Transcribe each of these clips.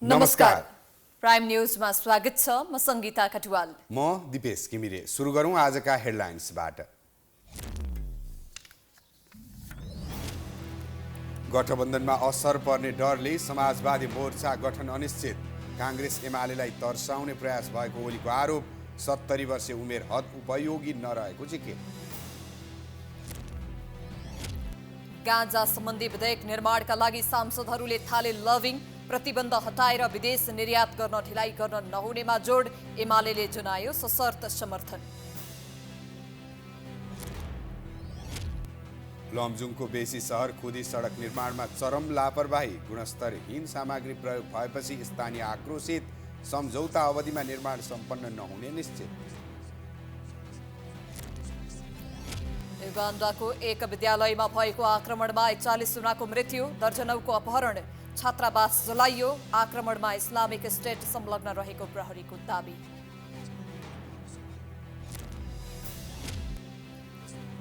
नमस्कार। प्राइम न्यूजमा स्वागत छ। म संगीता कटुवाल। म दिपेश किमिरे। सुरु गरौँ आजका हेडलाइन्सबाट। गठबन्धनमा असर पर्ने डरले समाजवादी मोर्चा गठन अनिश्चित। कांग्रेस एमालेलाई तर्साउने प्रयास भएको ओलीको आरोप। 70 वर्षे उमेर हद उपयोगी नरहेको जिकिर। गाँजा सम्बन्धी विधेयक निर्माणका लागि सांसदहरूले थाले लभिङ। प्रतिबन्ध हटाएर विदेश निर्यात गर्न ढिलाइ गर्न नहुनेमा जोड। एमालेले जनायो सशर्त समर्थन। लमजुङको बेसी सहर खुदी सडक निर्माणमा चरम लापरवाही। गुणस्तरहीन सामग्री प्रयोग भएपछि स्थानीय आक्रोशित। सम्झौता अवधिमा निर्माण सम्पन्न नहुने निश्चित। युगान्डाको एक विद्यालयमा भएको आक्रमणमा 41 जनाको मृत्यु, दर्जनौको अपहरण। छात्रावास जलाइयो। आक्रमणमा इस्लामिक स्टेट संलग्न रहेको प्रहरीको दाबी।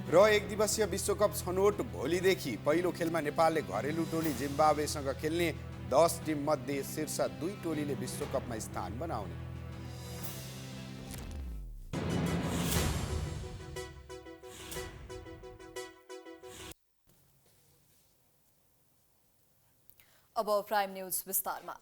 र एक दिवसीय विश्वकप छनौट भोलिदेखि। पहिलो खेलमा नेपालले घरेलु टोली जिम्बाब्वेसँग खेल्ने। 10 टिम मध्ये शीर्ष 2 टोलीले विश्वकपमा स्थान बनाउने। अब प्राइम न्यूज विस्तारमा।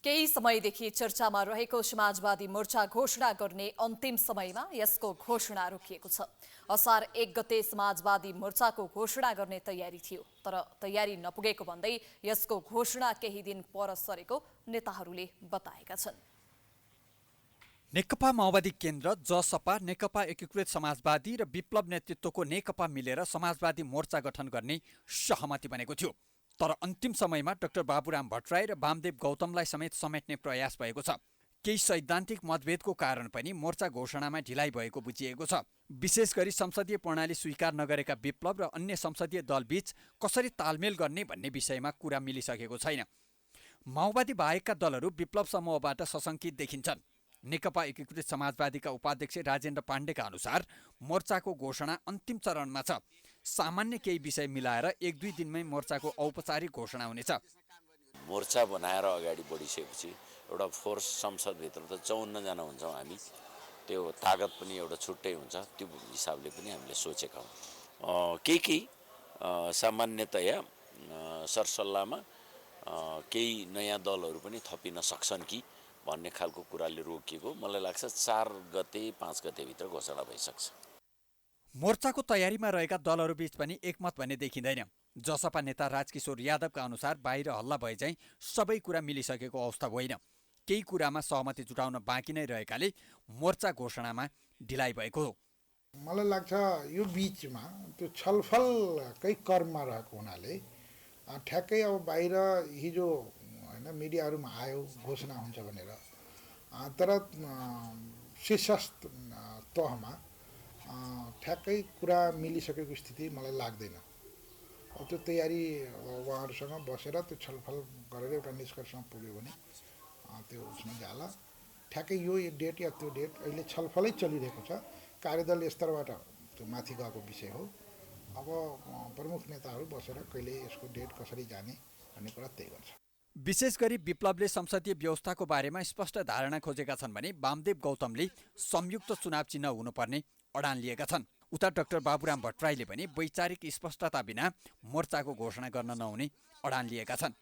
केही समयदेखि चर्चामा रहेको समाजवादी मोर्चा घोषणा गर्ने अन्तिम समयमा यसको घोषणा रोकिएको छ। असार 1 गते समाजवादी मोर्चाको घोषणा गर्ने तयारी थियो, तर तयारी नपुगेको भन्दै यसको घोषणा केही दिन पर सरेको नेताहरूले बताएका छन्। नेकपा माओवादी केन्द्र, जसपा, नेकपा एकीकृत समाजवादी र विप्लव नेतृत्वको नेकपा मिलेर समाजवादी मोर्चा गठन गर्ने सहमति बनेको थियो। तर अन्तिम समयमा डाक्टर बाबुराम भट्टराई र वामदेव गौतमलाई समेत समेट्ने प्रयास भएको छ। केही सैद्धान्तिक मतभेदको कारण पनि मोर्चा घोषणामा ढिलाइ भएको बुझिएको छ। विशेष गरी संसदीय प्रणाली स्वीकार नगरेका विप्लव र अन्य संसदीय दलबीच कसरी तालमेल गर्ने भन्ने विषयमा कुरा मिलिसकेको छैन। माओवादी बाहेकका दलहरू विप्लव समूहबाट सशङ्कित देखिन्छन्। नेकपा एकीकृत समाजवादीका उपाध्यक्ष राजेन्द्र पाण्डेका अनुसार मोर्चाको घोषणा अन्तिम चरणमा छ। सामान्य केही विषय मिलाएर 1-2 दिनमै मोर्चाको औपचारिक घोषणा हुनेछ। मोर्चा बनाएर अगाडि बढिसकेपछि एउटा फोर्स संसदभित्र त 54 जना हुन्छौँ हामी। त्यो तागत पनि एउटा छुट्टै हुन्छ। त्यो हिसाबले पनि हामीले सोचेका हौँ। केही सामान्यतया सरसल्लाहमा केही नयाँ दलहरू पनि थपिन सक्छन् कि भन्ने खालको कुराले रोकिएको। मलाई लाग्छ 4 गते 5 गतेभित्र घोषणा भइसक्छ। मोर्चाको तयारीमा रहेका दलहरूबीच पनि एकमत भन्ने देखिँदैन। जसपा नेता राजकिशोर यादवका अनुसार बाहिर हल्ला भए चाहिँ सबै कुरा मिलिसकेको अवस्था होइन। केही कुरामा सहमति जुटाउन बाँकी नै रहेकाले मोर्चा घोषणामा ढिलाइ भएको हो। मलाई लाग्छ यो बीचमा त्यो छलफलकै क्रममा रहेको हुनाले ठ्याक्कै अब बाहिर हिजो होइन मिडियाहरूमा आयो घोषणा हुन्छ भनेर, तर शीर्षस्थ तहमा ठ्याक्कै कुरा मिलिसकेको स्थिति मलाई लाग्दैन। त्यो तयारी उहाँहरूसँग बसेर त्यो छलफल गरेर एउटा निष्कर्षमा पुग्यो भने त्यो उसमा जाला। ठ्याक्कै यो डेट या त्यो डेट अहिले छलफलै चलिरहेको छ। कार्यदल स्तरबाट त्यो माथि गएको विषय हो। अब प्रमुख नेताहरू बसेर कहिले यसको डेट कसरी जाने भन्ने कुरा तय गर्छ। विशेष गरी विप्लवले संसदीय व्यवस्थाको बारेमा स्पष्ट धारणा खोजेका छन् भने वामदेव गौतमले संयुक्त चुनाव चिन्ह हुनुपर्ने अडान लिएका छन्। उता डाक्टर बाबुराम भट्टराईले पनि वैचारिक स्पष्टता बिना मोर्चाको घोषणा गर्न नहुने अडान लिएका छन्।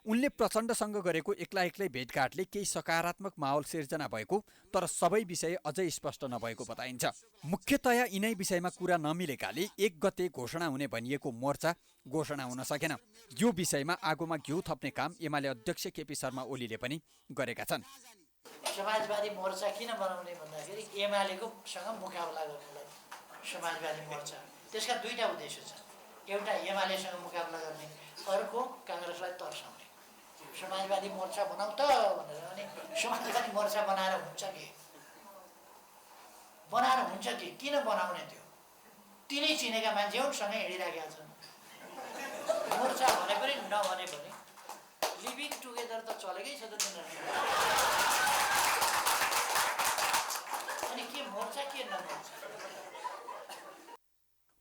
उनले प्रचण्डसँग गरेको एक्लै भेटघाटले केही सकारात्मक माहौल सिर्जना भएको, तर सबै विषय अझै स्पष्ट नभएको बताइन्छ। मुख्यतया यिनै विषयमा कुरा नमिलेकाले 1 गते घोषणा हुने भनिएको मोर्चा घोषणा हुन सकेन। यो विषयमा आगोमा घिउ थप्ने काम एमाले अध्यक्ष केपी शर्मा ओलीले पनि गरेका छन्। समाजवादी मोर्चा किन बनाउने भन्दाखेरि एमालेको सँग मुकाबला गर्नलाई समाजवादी मोर्चा। त्यसका 2टा उद्देश्य छन्। एउटा एमालेसँग मुकाबला गर्ने, अर्को काङ्ग्रेसलाई तर्साउने। समाजवादी मोर्चा बनाऊ त भनेर अनि समाजवादी मोर्चा बनाएर हुन्छ कि? बनाएर हुन्छ कि? किन बनाउने? त्यो तिनै चिनेका मान्छेहरूसँग हिँडिराखेका छन्। मोर्चा भने पनि नभने पनि लिभिङ टुगेदर त चलेकै छ त तिनीहरू। अनि के मोर्चा के नमोर्चा?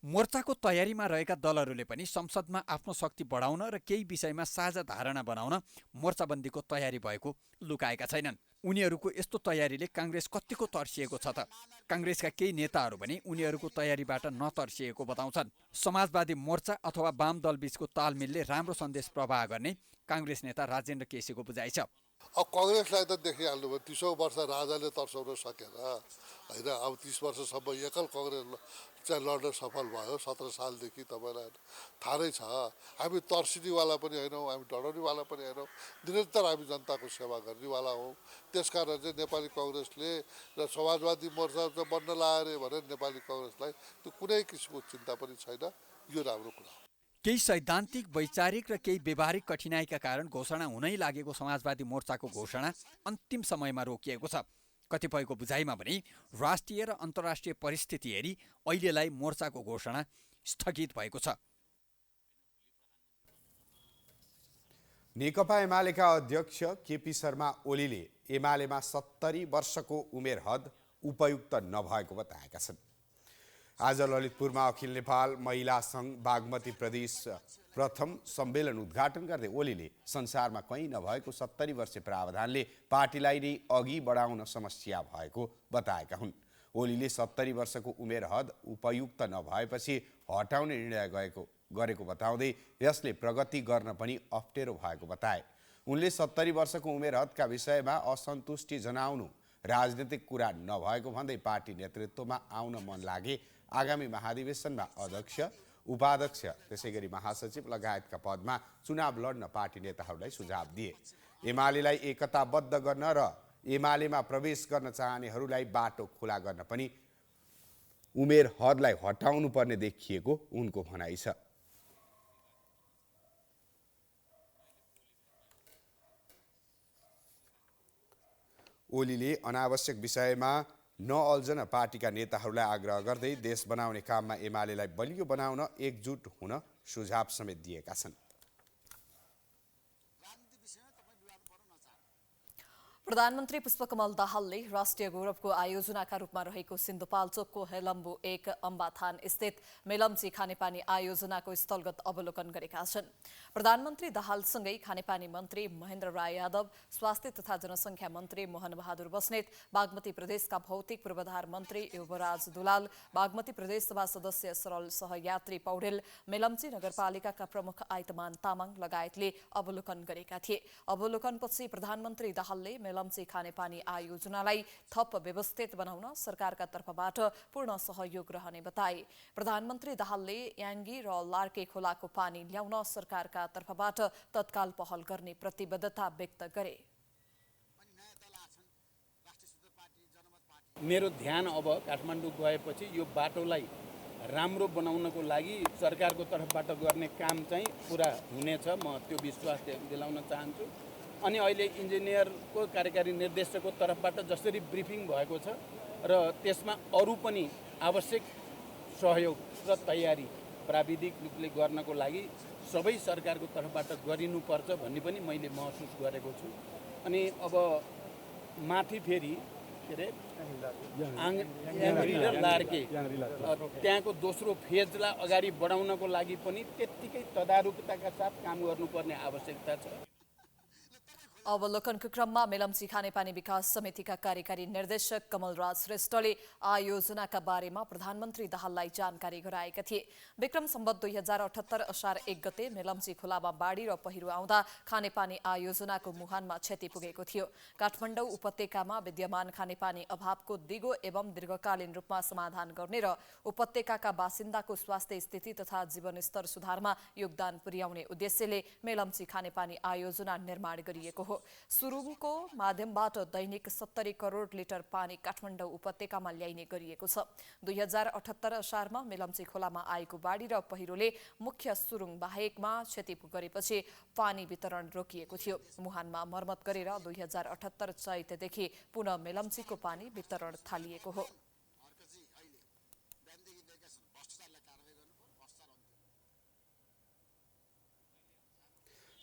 मोर्चाको तयारीमा रहेका दलहरूले पनि संसदमा आफ्नो शक्ति बढाउन र केही विषयमा साझा धारणा बनाउन मोर्चाबन्दीको तयारी भएको लुकाएका छैनन्। उनीहरूको यस्तो तयारीले काङ्ग्रेस कतिको तर्सिएको छ त? काङ्ग्रेसका केही नेताहरू पनि उनीहरूको तयारीबाट नतर्सिएको बताउँछन्। समाजवादी मोर्चा अथवा वाम दलबीचको तालमेलले राम्रो सन्देश प्रवाह गर्ने काङ्ग्रेस नेता राजेन्द्र केसीको बुझाइ छ। अब कङ्ग्रेसलाई त देखिहाल्नु भयो, 30औं वर्ष राजाले तर्साउन सकेन होइन। अब 30 वर्षसम्म एकल कङ्ग्रेस चाहिँ लड्न सफल भयो 17 सालदेखि। तपाईँलाई थाहा नै छ, हामी तर्सिनेवाला पनि होइनौँ, हामी डराउनेवाला पनि होइनौँ, निरन्तर हामी जनताको सेवा गर्नेवाला हौँ। त्यसकारण चाहिँ नेपाली कङ्ग्रेसले र समाजवादी मोर्चा बन्न लाग्यो अरे भनेर नेपाली कङ्ग्रेसलाई त्यो कुनै किसिमको चिन्ता पनि छैन। यो राम्रो कुरा हो। केही सैद्धान्तिक, वैचारिक र केही व्यवहारिक कठिनाइका कारण घोषणा हुनै लागेको समाजवादी मोर्चाको घोषणा अन्तिम समयमा रोकिएको छ। कतिपयको बुझाइमा भने राष्ट्रिय र अन्तर्राष्ट्रिय परिस्थिति हेरी अहिलेलाई मोर्चाको घोषणा स्थगित भएको छ। नेकपा एमालेका अध्यक्ष केपी शर्मा ओलीले एमालेमा 70 वर्षको उमेर हद उपयुक्त नभएको बताएका छन्। आज ललितपुरमा अखिल नेपाल महिला सङ्घ बागमती प्रदेश प्रथम सम्मेलन उद्घाटन गर्दै ओलीले संसारमा कहीँ नभएको 70 वर्षे प्रावधानले पार्टीलाई नै अघि बढाउन समस्या भएको बताएका हुन्। ओलीले 70 वर्षको उमेर हद उपयुक्त नभएपछि हटाउने निर्णय गरेको बताउँदै यसले प्रगति गर्न पनि अप्ठ्यारो भएको बताए। उनले 70 वर्षको उमेर हदका विषयमा असन्तुष्टि जनाउनु राजनीतिक कुरा नभएको भन्दै पार्टी नेतृत्वमा आउन मन लागे आगामी महाधिवेशनमा अध्यक्ष, उपाध्यक्ष, त्यसैगरी महासचिव लगायतका पदमा चुनाव लड्न पार्टी नेताहरूलाई सुझाव दिए। एमालेलाई एकताबद्ध गर्न र एमालेमा प्रवेश गर्न चाहनेहरूलाई बाटो खुला गर्न पनि उमेर हदलाई हटाउनु पर्ने देखिएको उनको भनाइ छ। ओलीले अनावश्यक विषयमा नअल्झन पार्टीका नेताहरूलाई आग्रह गर्दै देश बनाउने काममा एमालेलाई बलियो बनाउन एकजुट हुन सुझाव समेत दिएका छन्। प्रधानमन्त्री पुष्पकमल दाहालले राष्ट्रिय गौरवको आयोजनाका रूपमा रहेको सिन्धुपाल्चोकको हेलम्बु 1 अम्बाथान स्थित मेलम्ची खानेपानी आयोजनाको स्थलगत अवलोकन गरेका छन्। प्रधानमन्त्री दाहालसँगै खानेपानी मन्त्री महेन्द्र राय यादव, स्वास्थ्य तथा जनसङ्ख्या मन्त्री मोहन बहादुर बस्नेत, बागमती प्रदेशका भौतिक पूर्वाधार मन्त्री युवराज दुलाल, बागमती प्रदेश सभा सदस्य सरल सहयात्री पौडेल, मेलम्ची नगरपालिकाका प्रमुख आइतमान तामाङ लगायतले अवलोकन गरेका थिए। अवलोकनपछि प्रधानमन्त्री दाहालले मेलम्ची खानेपानी आयोजनालाई थप व्यवस्थित बनाउन सरकारका तर्फबाट पूर्ण सहयोग रहने बताए। प्रधानमन्त्री दाहालले याङ्गी र लार्के खोलाको पानी ल्याउन सरकारका तर्फबाट तत्काल पहल गर्ने प्रतिबद्धता व्यक्त गरे। मेरो ध्यान अब काठमाडौँ गएपछि यो बाटोलाई राम्रो बनाउनको लागि सरकारको तर्फबाट गर्ने काम चाहिँ पुरा हुनेछ, म त्यो विश्वास दिलाउन चाहन्छु। अनि अहिले इन्जिनियरको कार्यकारी निर्देशकको तर्फबाट जसरी ब्रिफिङ भएको छ र त्यसमा अरू पनि आवश्यक सहयोग र तयारी प्राविधिक रूपले गर्नको लागि सबै सरकारको तर्फबाट गरिनुपर्छ भन्ने पनि मैले महसुस गरेको छु। अनि अब माथि फेरि के अरे याङ्ग्री र लार्के त्यहाँको दोस्रो फेजलाई अगाडि बढाउनको लागि पनि त्यत्तिकै तदारुकताका साथ काम गर्नुपर्ने आवश्यकता छ। अवलोकनको क्रममा मेलम्ची खानेपानी विकास समितिका कार्यकारी निर्देशक कमलराज श्रेष्ठले आयोजनाका बारेमा प्रधानमन्त्री दाहाललाई जानकारी गराएका थिए। विक्रम सम्वत 2078 असार 1 गते मेलम्ची खोलामा बाढी र पहिरो आउँदा खानेपानी आयोजनाको मुहानमा क्षति पुगेको थियो। काठमाडौँ उपत्यकामा विद्यमान खानेपानी अभावको दिगो एवं दीर्घकालीन रूपमा समाधान गर्ने र उपत्यकाका बासिन्दाको स्वास्थ्य स्थिति तथा जीवनस्तर सुधारमा योगदान पुर्याउने उद्देश्यले मेलम्ची खानेपानी आयोजना निर्माण गरिएको हो। सुरुङको माध्यमबाट दैनिक 70 करोड लिटर पानी काठमाडौँ उपत्यकामा ल्याइने गरिएको छ। 2078 असारमा मेलम्ची खोलामा आएको बाढी र पहिरोले मुख्य सुरुङ बाहेकमा क्षति गरेपछि पानी वितरण रोकिएको थियो। मुहानमा मर्मत गरेर 2078 चैतदेखि पुनः मेलम्चीको पानी वितरण थालिएको हो।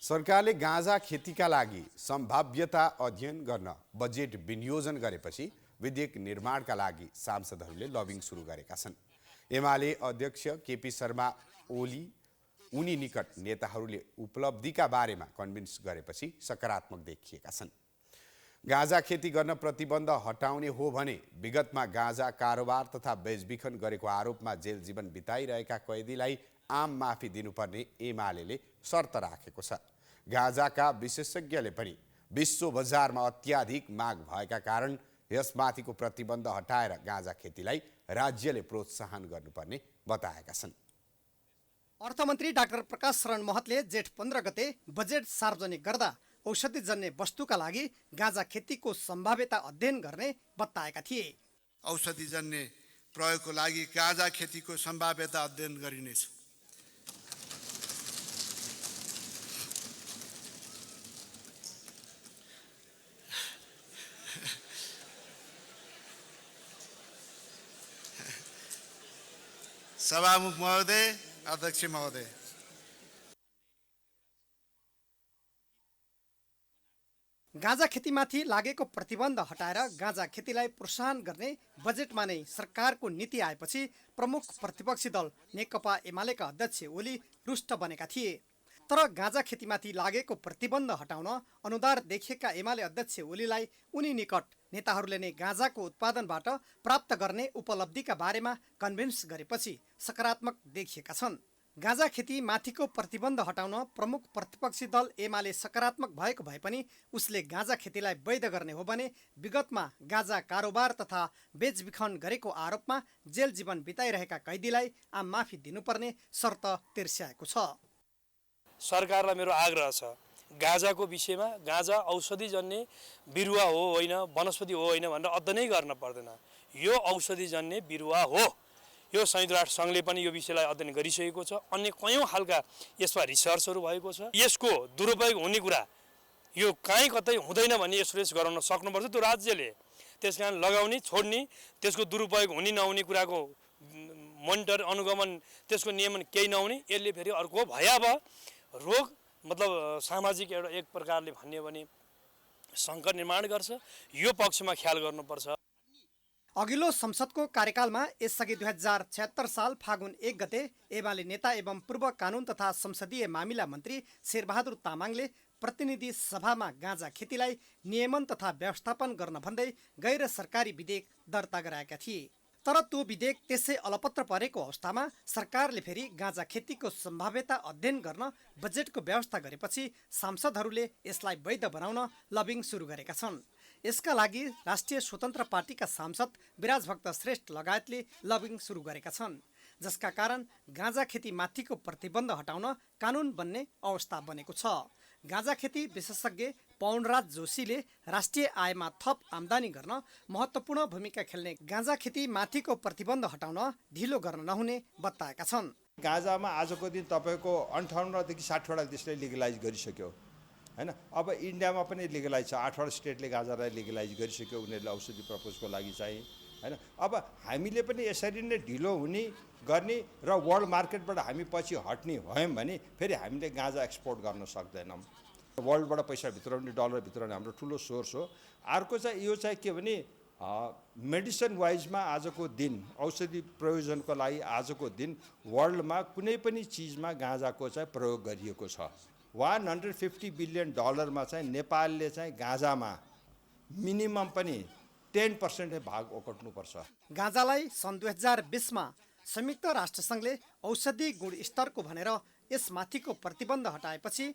सरकारले गाँजा खेतीका लागि सम्भाव्यता अध्ययन गर्न बजेट विनियोजन गरेपछि विधेयक निर्माणका लागि सांसदहरूले लबिङ सुरु गरेका छन्। एमाले अध्यक्ष केपी शर्मा ओली उनी निकट नेताहरूले उपलब्धिका बारेमा कन्भिन्स गरेपछि सकारात्मक देखिएका छन्। गाँजा खेती गर्न प्रतिबन्ध हटाउने हो भने विगतमा गाँजा कारोबार तथा बेचबिखन गरेको आरोपमा जेल जीवन बिताइरहेका कैदीलाई आम माफी दिनुपर्ने एमाले शर्त राखेको छ। गाँजाका विशेषज्ञले पनि विश्व बजारमा अत्याधिक माग भएका कारण यसमाथिको प्रतिबन्ध हटाएर गाँजा खेतीलाई राज्यले प्रोत्साहन गर्नुपर्ने बताएका छन्। अर्थमन्त्री डाक्टर प्रकाश शरण महतले जेठ 15 गते बजेट सार्वजनिक गर्दा औषधिजन्य वस्तुका लागि गाँजा खेतीको सम्भाव्यता अध्ययन गर्ने बताएका थिए। औषधिजन्य प्रयोगको लागि गाँजा खेतीको सम्भाव्यता अध्ययन गरिनेछ। सभामुख महोदय, अध्यक्ष महोदय, गाँजा खेतीमाथि लागेको प्रतिबन्ध हटाएर गाँजा खेतीलाई प्रोत्साहन गर्ने बजेटमा नै सरकारको नीति आएपछि प्रमुख प्रतिपक्षी दल नेकपा एमालेका अध्यक्ष ओली रुष्ट बनेका थिए। तर गाँजा खेतीमाथि लागेको प्रतिबन्ध हटाउन अनुदार देखिएका एमाले अध्यक्ष ओलीलाई उनी निकट नेताहरूले नै गाँजाको उत्पादनबाट प्राप्त गर्ने उपलब्धिका बारेमा कन्भिन्स गरेपछि सकारात्मक देखिएका छन्। गाँजा खेती माथिको प्रतिबन्ध हटाउन प्रमुख प्रतिपक्षी दल एमाले सकारात्मक भएको भए पनि उसले गाँजा खेतीलाई वैध गर्ने हो भने विगतमा गाँजा कारोबार तथा बेचबिखन गरेको आरोपमा जेल जीवन बिताइरहेका कैदीलाई आम माफी दिनुपर्ने शर्त तिर्स्याएको छ। सरकारलाई मेरो आग्रह छ, गाँजाको विषयमा गाँजा औषधिजन्य बिरुवा हो होइन, वनस्पति हो होइन भनेर अध्ययनै गर्न पर्दैन। यो औषधिजन्य बिरुवा हो। यो संयुक्त राष्ट्र सङ्घले पनि यो विषयलाई अध्ययन गरिसकेको छ। अन्य कयौँ खालका यसमा रिसर्चहरू भएको छ। यसको दुरुपयोग हुने कुरा यो कहीँ कतै हुँदैन भन्ने एक्सप्रेस गराउन सक्नुपर्छ त्यो राज्यले। त्यसकारण लगाउने छोड्ने त्यसको दुरुपयोग हुने नहुने कुराको मोनिटर अनुगमन त्यसको नियमन केही नहुने यसले फेरि अर्को भयावह रोग मतलब सामाजिक एउटा एक प्रकारले भन्यो भने सङ्कट निर्माण गर्छ। यो पक्षमा ख्याल गर्नुपर्छ। अघिल्लो संसदको कार्यकालमा यसअघि 2076 साल फागुन 1 गते एमाले नेता एवं पूर्व कानुन तथा संसदीय मामिला मन्त्री शेरबहादुर तामाङले प्रतिनिधि सभामा गाँजा खेतीलाई नियमन तथा व्यवस्थापन गर्न भन्दै गैर सरकारी विधेयक दर्ता गराएका थिए। तर त्यो विधेयक त्यसै अलपत्र परेको अवस्थामा सरकारले फेरि गाँजा खेतीको सम्भाव्यता अध्ययन गर्न बजेटको व्यवस्था गरेपछि सांसदहरूले यसलाई वैध बनाउन लबिङ सुरु गरेका छन्। यसका लागि राष्ट्रिय स्वतन्त्र पार्टीका सांसद विराजभक्त श्रेष्ठ लगायतले लबिङ सुरु गरेका छन्, जसका कारण गाँजा खेती माथिको प्रतिबन्ध हटाउन कानुन बन्ने अवस्था बनेको छ। गाँजा खेती विशेषज्ञ पौनराज जोशीले राष्ट्रिय आयमा थप आम्दानी गर्न महत्त्वपूर्ण भूमिका खेल्ने गाँजा खेती माथिको प्रतिबन्ध हटाउन ढिलो गर्न नहुने बताएका छन्। गाँजामा आजको दिन तपाईँको 58 देखि 60वटा देशले लिगलाइज गरिसक्यो हैन। अब इन्डियामा पनि लिगलाइज छ, 8वटा स्टेटले गाँजालाई लिगलाइज गरिसक्यो उनीहरूले औषधि पर्पजको लागि चाहिँ हैन। अब हामीले पनि यसरी नै ढिलो हुने गर्ने र वर्ल्ड मार्केटबाट हामी पछि हट्ने भयौँ भने फेरि हामीले गाँजा एक्सपोर्ट गर्न सक्दैनौँ। वर्ल्डबाट पैसा भित्राउने डलर भित्राउने हाम्रो ठुलो सोर्स हो। अर्को चाहिँ यो चाहिँ के भने मेडिसिन वाइजमा आजको दिन औषधि प्रयोजनको लागि आजको दिन वर्ल्डमा कुनै पनि चिजमा गाँजाको चाहिँ प्रयोग गरिएको छ। $150 बिलियन चाहिँ नेपालले चाहिँ गाँजामा मिनिमम पनि 10% भाग ओगट्नुपर्छ। गाँजालाई सन् 2020मा संयुक्त राष्ट्रसङ्घले औषधि गुणस्तरको भनेर यसमाथिको प्रतिबन्ध हटाएपछि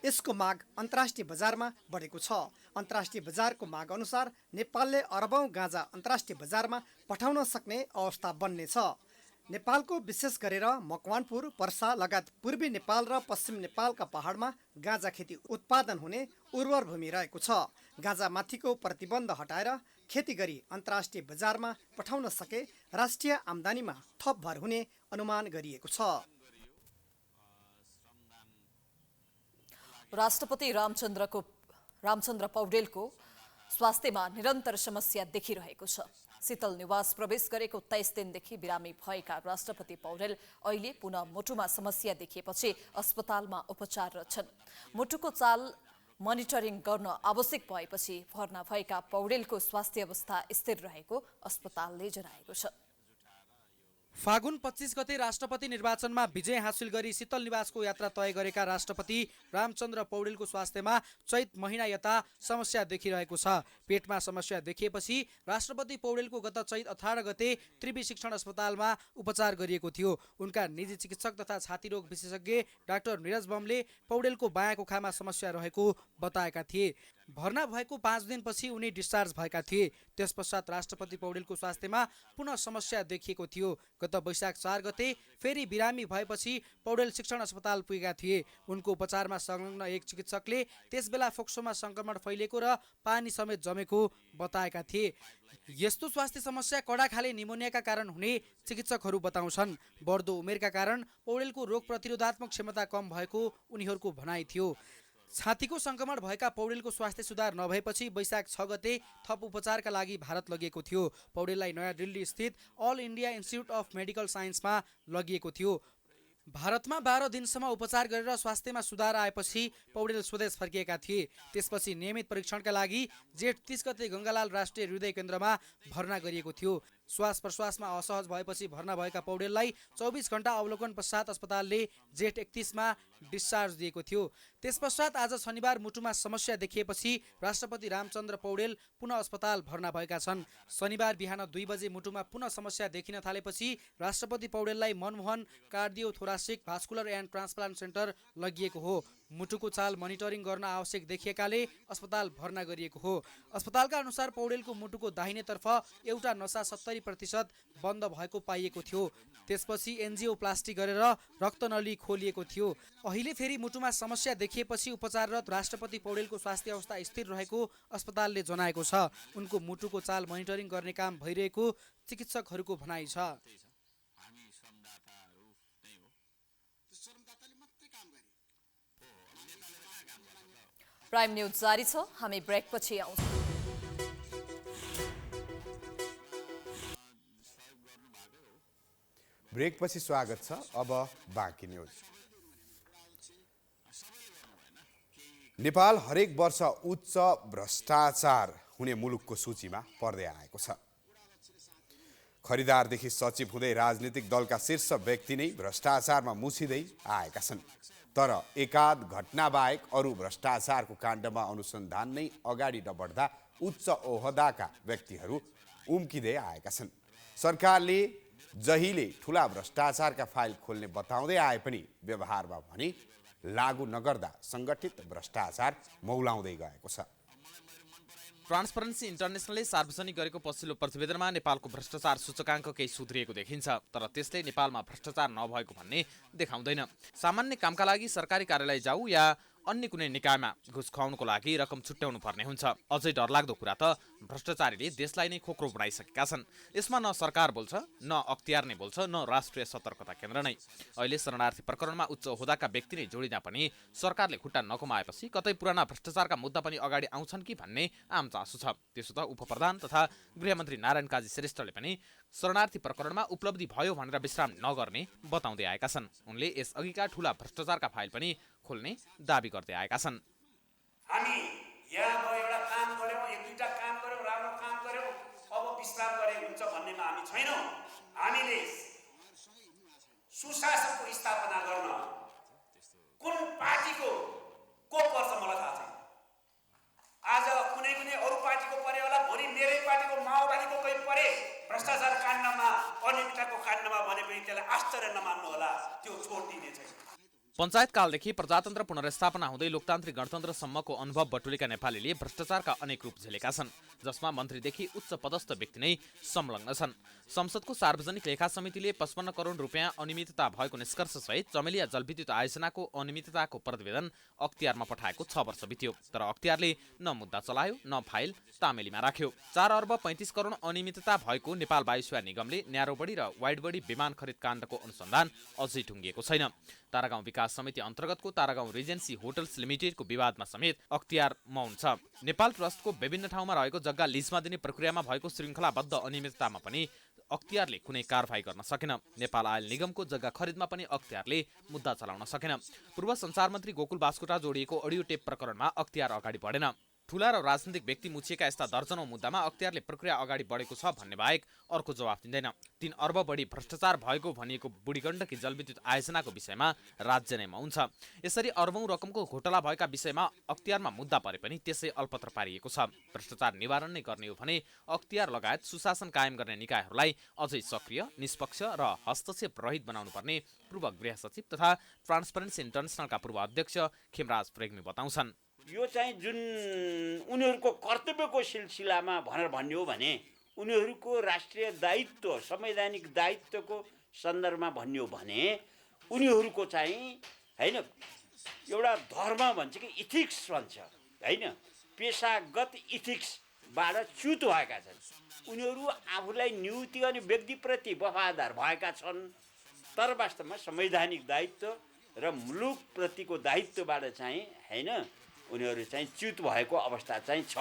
यसको माग अन्तर्राष्ट्रिय बजारमा बढेको छ। अन्तर्राष्ट्रिय बजारको माग अनुसार नेपालले अरबौं गाँजा अन्तर्राष्ट्रिय बजारमा पठाउन सक्ने अवस्था बन्ने छ। नेपालको विशेष गरेर मकवानपुर, पर्सा लगायत पूर्वी नेपाल र पश्चिम नेपालका पहाडमा गाँजा खेती उत्पादन हुने उर्वर भूमि रहेको छ। गाँजा माथिको प्रतिबन्ध हटाएर खेती गरी अन्तर्राष्ट्रिय बजारमा पठाउन सके राष्ट्रिय आम्दानीमा थप भर हुने अनुमान गरिएको छ। राष्ट्रपति रामचन्द्र पौडेलको स्वास्थ्यमा निरन्तर समस्या देखिरहेको छ। शीतल निवास प्रवेश गरेको 23 दिनदेखि बिरामी भएका राष्ट्रपति पौडेल अहिले पुनः मुटुमा समस्या देखिएपछि अस्पतालमा उपचाररत छन्। मुटुको चाल मोनिटरिङ गर्न आवश्यक भएपछि भर्ना भएका पौडेलको स्वास्थ्य अवस्था स्थिर रहेको अस्पतालले जनाएको छ। फागुन 25 गते राष्ट्रपति निर्वाचनमा विजय हासिल गरी शीतल निवासको यात्रा तय गरेका राष्ट्रपति रामचन्द्र पौडेलको स्वास्थ्यमा चैत महिना यता समस्या देखिरहेको छ। पेटमा समस्या देखिएपछि राष्ट्रपति पौडेलको गत चैत 18 गते त्रिवी शिक्षण अस्पतालमा उपचार गरिएको थियो। उनका निजी चिकित्सक तथा छातीरोग विशेषज्ञ डाक्टर निरज बमले पौडेलको बायाँ कोखामा समस्या रहेको बताएका थिए। भर्ना भएको 5 दिनपछि उनी डिस्चार्ज भएका थिए। त्यसपश्चात राष्ट्रपति पौडेलको स्वास्थ्यमा पुनः समस्या देखिएको थियो। गत वैशाख 4 गते फेरि बिरामी भएपछि पौडेल शिक्षण अस्पताल पुगेका थिए। उनको उपचारमा संलग्न एक चिकित्सकले त्यसबेला फोक्सोमा संक्रमण फैलिएको र पानी समेत जमेको बताएका थिए। यस्तो स्वास्थ्य समस्या कडा खाले निमोनियाका कारण हुने चिकित्सकहरू बताउँछन्। बढ्दो उमेरका कारण पौडेलको रोग प्रतिरोधात्मक क्षमता कम भएको उनीहरूको भनाइ थियो। छातीको संक्रमण भएका पौडेलको स्वास्थ्य सुधार नभएपछि वैशाख 6 गते थप उपचारका लागि भारत लगिएको थियो। पौडेललाई नयाँ दिल्ली स्थित all India institute of medical साइन्समा लगिएको थियो। भारतमा 12 दिनसम्म उपचार गरेर स्वास्थ्यमा सुधार आएपछि पौडेल स्वदेश फर्किएका थिए। त्यसपछि नियमित परीक्षणका लागि जेठ 30 गते गङ्गालाल राष्ट्रिय हृदय केन्द्रमा भर्ना गरिएको थियो। श्वास प्रश्वासमा असहज भएपछि भर्ना भएका पौडेललाई 24 घण्टा अवलोकन पश्चात अस्पतालले जेठ 31 मा डिस्चार्ज दिएको थियो। त्यसपश्चात आज शनिबार मुटुमा समस्या देखिएपछि राष्ट्रपति रामचन्द्र पौडेल पुनः अस्पताल भर्ना भएका छन्। शनिबार बिहान 2 बजे मुटुमा पुनः समस्या देखिन थालेपछि राष्ट्रपति पौडेललाई Manmohan cardio thoracic vascular and transplant centre लगिएको हो। मुटुको चाल मोनिटरिङ गर्न आवश्यक देखिएकाले अस्पताल भर्ना गरिएको हो। अस्पतालका अनुसार पौडेलको मुटुको दाहिनेतर्फ एउटा नसा 70% बन्द भएको पाइएको थियो। त्यसपछि एन्जियोप्लास्टी गरेर रक्तनली खोलिएको थियो। अहिले फेरि मुटुमा समस्या देखिएपछि उपचाररत राष्ट्रपति पौडेलको स्वास्थ्य अवस्था स्थिर रहेको अस्पतालले जनाएको छ। उनको मुटुको चाल मोनिटरिङ गर्ने काम भइरहेको चिकित्सकहरूको भनाइ छ। प्राइम न्यूज जारी छ। हामी ब्रेकपछि आउँछौँ। ब्रेकपछि स्वागत छ। अब बाँकी न्यूज। नेपाल हरेक वर्ष उच्च भ्रष्टाचार हुने मुलुकको सूचीमा पर्दै आएको छ। खरिदारदेखि सचिव हुँदै राजनीतिक दलका शीर्ष व्यक्ति नै भ्रष्टाचारमा मुछिँदै आएका छन्। तर एकाध घटना बाहेक अरू भ्रष्टाचारको काण्डमा अनुसन्धान नै अगाडि नबढ्दा उच्च ओहदाका व्यक्तिहरू उम्किँदै आएका छन्। सरकारले जहिले ठुला भ्रष्टाचारका फाइल खोल्ने बताउँदै आए पनि व्यवहारमा भने लागू नगर्दा सङ्गठित भ्रष्टाचार मौलाउँदै गएको छ। ट्रान्सपरेन्सी इन्टरनेसनलले सार्वजनिक गरेको पछिल्लो प्रतिवेदनमा नेपालको भ्रष्टाचार सूचकाङ्क केही सुध्रिएको देखिन्छ। तर त्यसले नेपालमा भ्रष्टाचार नभएको भन्ने देखाउँदैन। सामान्य कामका लागि सरकारी कार्यालय जाऊ या अन्य कुनै निकायमा घुस खुवाउनुको लागि रकम छुट्याउनु पर्ने हुन्छ। अझै डरलाग्दो कुरा त भ्रष्टाचारीले देशलाई नै खोक्रो बनाइसकेका छन्। यसमा न सरकार बोल्छ, न अख्तियार नै बोल्छ, न राष्ट्रिय सतर्कता केन्द्र नै। अहिले शरणार्थी प्रकरणमा उच्च ओहदाका व्यक्ति नै जोडिँदा पनि सरकारले खुट्टा नकमाएपछि कतै पुराना भ्रष्टाचारका मुद्दा पनि अगाडि आउँछन् कि भन्ने आम चासो छ। त्यसो त उपप्रधान तथा गृहमन्त्री नारायण काजी श्रेष्ठले पनि शरणार्थी प्रकरणमा उपलब्धि भयो भनेर विश्राम नगर्ने बताउँदै आएका छन्। उनले यसअघिका ठुला भ्रष्टाचारका फाइल पनि खोल्ने दाबी गर्दै आएका छन्। हामी यहाँ एउटा काम गर्यौँ, एक दुईटा काम गर्यौँ, राम्रो काम गर्यौँ, अब विश्राम गरे हुन्छ भन्नेमा हामी छैनौँ। हामीले सुशासनको स्थापना गर्न कुन पार्टीको को पर्छ मलाई थाहा छैन। आज कुनै पनि अरू पार्टीको परे होला, भोलि मेरै पार्टीको माओवादीको कोही परे भ्रष्टाचार काण्डमा, अनियमितताको काण्डमा भने पनि त्यसलाई आश्चर्य नमान्नु होला, त्यो छोड दिने छैन। पञ्चायतकालदेखि प्रजातन्त्र पुनर्स्थापना हुँदै लोकतान्त्रिक गणतन्त्रसम्मको अनुभव बटुलेका नेपालीले भ्रष्टाचारका अनेक रूप झेलेका छन्, जसमा मन्त्रीदेखि उच्च पदस्थ व्यक्ति नै संलग्न छन्। संसदको सार्वजनिक लेखा समितिले 55 करोड रुपियाँ अनियमितता भएको निष्कर्षसहित चमेलिया जलविद्युत आयोजनाको अनियमितताको प्रतिवेदन अख्तियारमा पठाएको 6 वर्ष बित्यो। तर अख्तियारले न मुद्दा चलायो न फाइल तामेलीमा राख्यो। 4 अर्ब 35 करोड अनियमितता भएको नेपाल वायुसेवा निगमले न्यारोबडी र वाइडबडी विमान खरिद काण्डको अनुसन्धान अझै टुङ्गिएको छैन। तारागाउँ विकास समिति अन्तर्गतको तारागाउँ रिजेन्सी होटल्स लिमिटेडको विवादमा समेत अख्तियार मौन छ। नेपाल ट्रस्टको विभिन्न ठाउँमा रहेको जग्गा लिजमा दिने प्रक्रियामा भएको श्रृङ्खलाबद्ध अनियमिततामा पनि अख्तियारले कुनै कारबाही गर्न सकेन। नेपाल आयल निगमको जग्गा खरिदमा पनि अख्तियारले मुद्दा चलाउन सकेन। पूर्व सञ्चार मन्त्री गोकुल बास्कोटा जोडिएको अडियो टेप प्रकरणमा अख्तियार अगाडि बढेन। ठूला र राजनीतिक व्यक्ति मुछिएका यस्ता दर्जनौं मुद्दामा अख्तियारले प्रक्रिया अगाडि बढेको छ भन्ने बाहेक अर्को जवाफ दिँदैन। 3 अर्ब बढी भ्रष्टाचार भएको भनिएको बुढीगण्डकी जलविद्युत आयोजनाको विषयमा राज्य नै मौन छ। यसरी अर्बौं रकमको घोटाला भएका विषयमा अख्तियारमा मुद्दा परे पनि त्यसै अल्पत्र पारिएको छ। भ्रष्टाचार निवारण नै गर्ने हो भने अख्तियार लगायत सुशासन कायम गर्ने निकायहरूलाई अझै सक्रिय, निष्पक्ष र हस्तक्षेप रहित बनाउनु पर्ने पूर्व गृह सचिव तथा ट्रान्सपरेन्सी इन्टरनेसनलका पूर्व अध्यक्ष खेमराज प्रेग्मी बताउँछन्। यो चाहिँ जुन उनीहरूको कर्तव्यको सिलसिलामा भनेर भन्ने हो भने उनीहरूको राष्ट्रिय दायित्व संवैधानिक दायित्वको सन्दर्भमा भन्ने हो भने उनीहरूको चाहिँ हैन एउटा धर्म भन्छ कि इथिक्स भन्छ हैन पेशागत इथिक्सबाट च्युत भएका छन्। उनीहरू आफूलाई नियुक्ति गर्ने व्यक्तिप्रति वफादार भएका छन् तर वास्तवमा संवैधानिक दायित्व र मुलुकप्रतिको दायित्वबाट चाहिँ हैन उनीहरू चाहिँ च्युत भएको अवस्था चाहिँ छ।